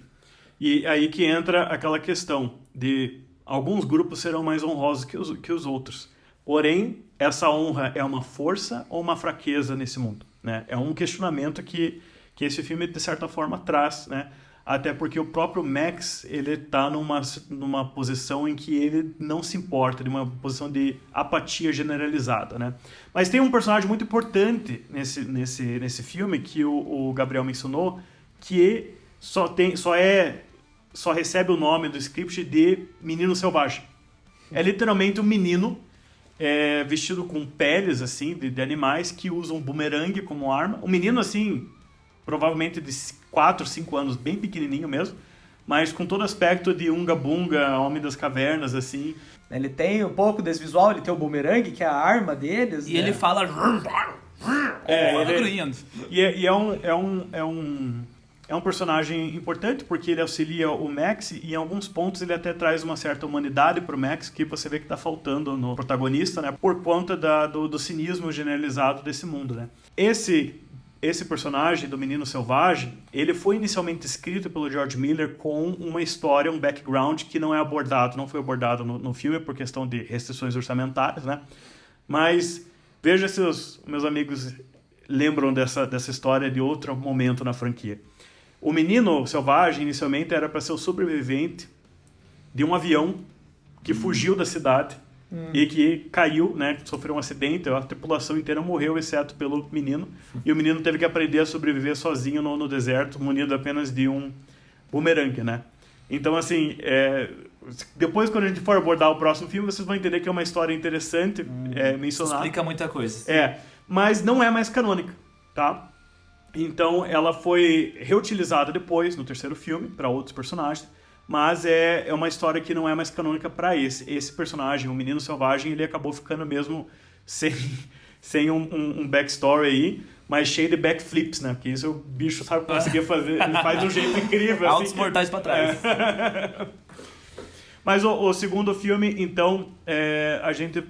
E aí que entra aquela questão de alguns grupos serão mais honrosos que os outros. Porém, essa honra é uma força ou uma fraqueza nesse mundo, né? É um questionamento que esse filme, de certa forma, traz, né? Até porque o próprio Max, ele está numa posição em que ele não se importa, de uma posição de apatia generalizada, né? Mas tem um personagem muito importante nesse filme, que o Gabriel mencionou, que só recebe o nome do script de Menino Selvagem. É literalmente um menino vestido com peles, assim, de animais, que usa um bumerangue como arma. Um menino, assim, provavelmente de 4, 5 anos, bem pequenininho mesmo, mas com todo aspecto de Unga-Bunga, Homem das Cavernas, assim. Ele tem um pouco desse visual, ele tem o bumerangue, que é a arma deles. E né? ele fala... É um personagem importante porque ele auxilia o Max e em alguns pontos ele até traz uma certa humanidade pro Max, que você vê que tá faltando no protagonista, né? Por conta do cinismo generalizado desse mundo, né? Esse personagem do Menino Selvagem, ele foi inicialmente escrito pelo George Miller com uma história, um background que não foi abordado no filme por questão de restrições orçamentárias, né? Mas veja se os meus amigos lembram dessa história de outro momento na franquia. O Menino Selvagem, inicialmente, era para ser o sobrevivente de um avião que fugiu da cidade e que caiu, né? Sofreu um acidente, a tripulação inteira morreu, exceto pelo menino. E o menino teve que aprender a sobreviver sozinho no deserto, munido apenas de um bumerangue, né? Então, assim, depois, quando a gente for abordar o próximo filme, vocês vão entender que é uma história interessante mencionar. Explica muita coisa. Mas não é mais canônica, tá? Então, ela foi reutilizada depois, no terceiro filme, para outros personagens, mas é uma história que não é mais canônica para esse personagem, o Menino Selvagem. Ele acabou ficando mesmo sem um backstory aí, mas cheio de backflips, né? Porque isso o bicho sabe conseguir fazer, ele faz de um jeito incrível. Altos assim, mortais para trás. Mas o segundo filme, então, a gente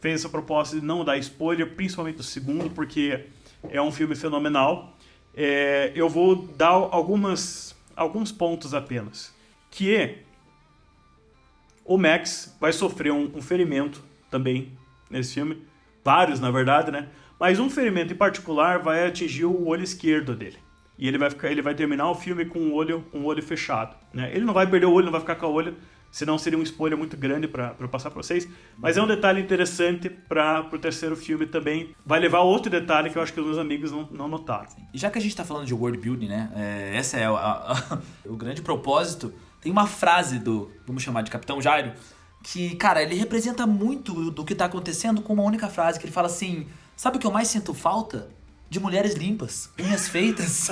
fez essa proposta de não dar spoiler, principalmente o segundo, porque é um filme fenomenal. Eu vou dar alguns pontos apenas. Que o Max vai sofrer um ferimento também nesse filme. Vários, na verdade, né? Mas um ferimento em particular vai atingir o olho esquerdo dele. E ele vai terminar o filme com o olho fechado, né? Ele não vai perder o olho, não vai ficar com o olho, senão seria um spoiler muito grande para eu passar para vocês. Mas é um detalhe interessante para o terceiro filme também. Vai levar outro detalhe que eu acho que os meus amigos não notaram. E já que a gente tá falando de world building, né? Esse é o grande propósito Tem uma frase do, vamos chamar de Capitão Jairo, que, cara, ele representa muito do que tá acontecendo com uma única frase, que ele fala assim, sabe o que eu mais sinto falta? De mulheres limpas, unhas feitas.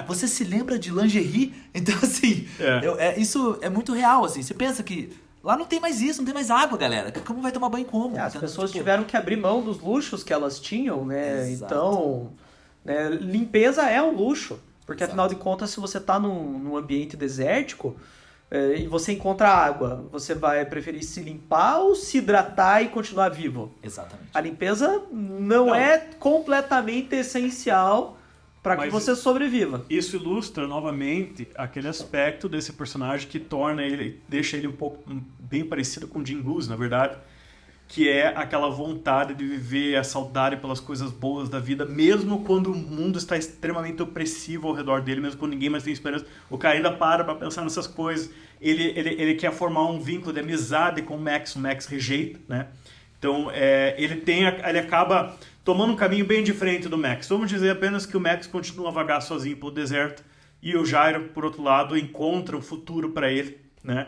Você se lembra de lingerie? Então, assim, isso é muito real, assim. Você pensa que lá não tem mais isso, não tem mais água, galera. Como vai tomar banho como? As Então, pessoas tipo, tiveram que abrir mão dos luxos que elas tinham, né? Exato. Então, né, limpeza é um luxo. Porque, Exato. afinal de contas, se você está num ambiente desértico e você encontra água, você vai preferir se limpar ou se hidratar e continuar vivo? Exatamente. A limpeza não é completamente essencial para que Mas você sobreviva. Isso ilustra novamente aquele aspecto desse personagem que torna ele, deixa ele um pouco bem parecido com Jim Goose, na verdade, que é aquela vontade de viver, a saudade pelas coisas boas da vida, mesmo quando o mundo está extremamente opressivo ao redor dele, mesmo quando ninguém mais tem esperança, o cara ainda para pensar nessas coisas. Ele quer formar um vínculo de amizade com o Max rejeita, né? Então, ele acaba tomando um caminho bem diferente do Max. Vamos dizer apenas que o Max continua a vagar sozinho pelo deserto e o Jairo, por outro lado, encontra um futuro para ele, né?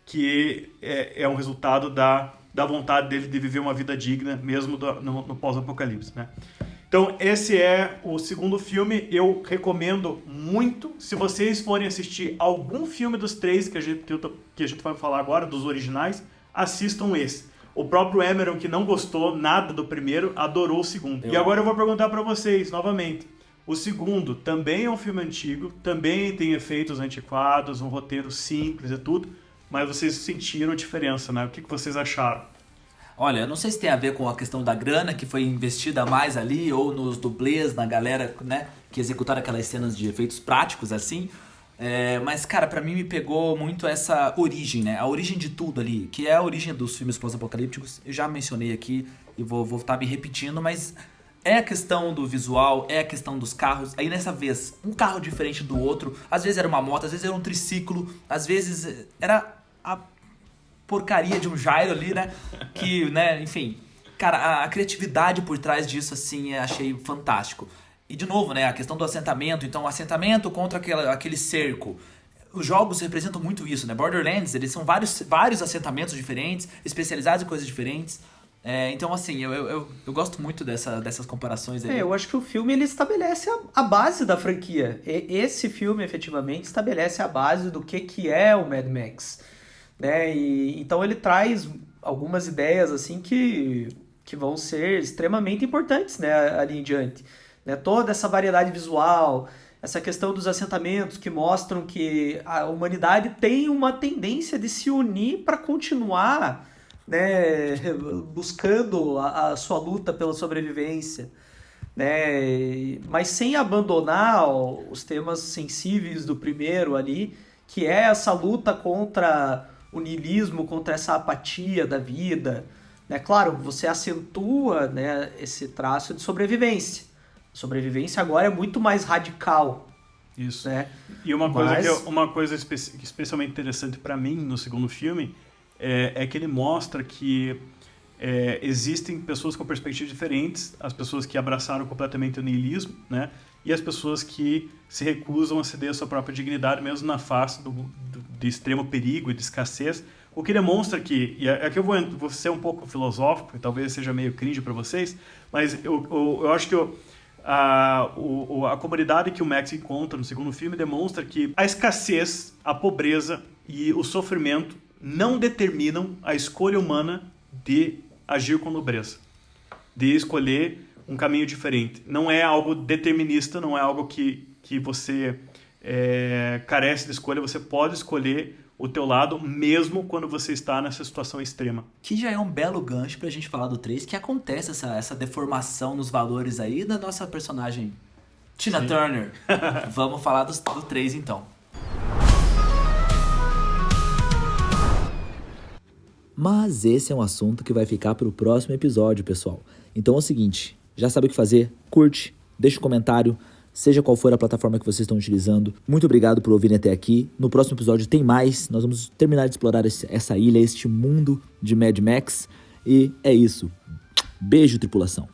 Que é um resultado da vontade dele de viver uma vida digna, mesmo no pós-apocalipse, né? Então, esse é o segundo filme. Eu recomendo muito. Se vocês forem assistir algum filme dos 3 que a gente vai falar agora, dos originais, assistam esse. O próprio Emeron, que não gostou nada do primeiro, adorou o segundo. E agora eu vou perguntar para vocês, novamente. O segundo também é um filme antigo, também tem efeitos antiquados, um roteiro simples e tudo, mas vocês sentiram a diferença, né? O que vocês acharam? Olha, eu não sei se tem a ver com a questão da grana que foi investida mais ali, ou nos dublês, na galera, né, que executaram aquelas cenas de efeitos práticos, assim. Mas, cara, pra mim me pegou muito essa origem, né? A origem de tudo ali, que é a origem dos filmes pós-apocalípticos. Eu já mencionei aqui e vou estar me repetindo, mas é a questão do visual, é a questão dos carros. Aí, nessa vez, um carro diferente do outro. Às vezes era uma moto, às vezes era um triciclo, às vezes era a porcaria de um Jairo ali, né? Que, né, enfim. Cara, a criatividade por trás disso, assim, achei fantástico. E, de novo, né, a questão do assentamento. Então, o assentamento contra aquele cerco. Os jogos representam muito isso, né? Borderlands, eles são vários assentamentos diferentes, especializados em coisas diferentes. Então, assim, eu gosto muito dessas comparações aí. Eu acho que o filme ele estabelece a base da franquia. Esse filme, efetivamente, estabelece a base do que é o Mad Max. Né? Então ele traz algumas ideias assim que vão ser extremamente importantes, né, ali em diante. Né? Toda essa variedade visual, essa questão dos assentamentos que mostram que a humanidade tem uma tendência de se unir para continuar, né, buscando a sua luta pela sobrevivência, né, mas sem abandonar os temas sensíveis do primeiro ali, que é essa luta contra o niilismo, contra essa apatia da vida. Né? Claro, você acentua, né, esse traço de sobrevivência. A sobrevivência agora é muito mais radical. Isso. Né? E uma coisa especialmente interessante para mim no segundo filme é que ele mostra que existem pessoas com perspectivas diferentes, as pessoas que abraçaram completamente o niilismo, né? E as pessoas que se recusam a ceder a sua própria dignidade, mesmo na face de extremo perigo e de escassez. O que demonstra que, e aqui eu vou ser um pouco filosófico, e talvez seja meio cringe para vocês, mas eu acho que a comunidade que o Max encontra no segundo filme demonstra que a escassez, a pobreza e o sofrimento não determinam a escolha humana de agir com nobreza, de escolher um caminho diferente. Não é algo determinista, não é algo que você carece de escolha. Você pode escolher o teu lado, mesmo quando você está nessa situação extrema. Que já é um belo gancho pra gente falar do 3, que acontece essa deformação nos valores aí da nossa personagem Tina Turner. Vamos falar do 3 então. Mas esse é um assunto que vai ficar para o próximo episódio, pessoal. Então é o seguinte, já sabe o que fazer? Curte, deixa um comentário, seja qual for a plataforma que vocês estão utilizando. Muito obrigado por ouvirem até aqui. No próximo episódio tem mais. Nós vamos terminar de explorar essa ilha, este mundo de Mad Max. E é isso. Beijo, tripulação.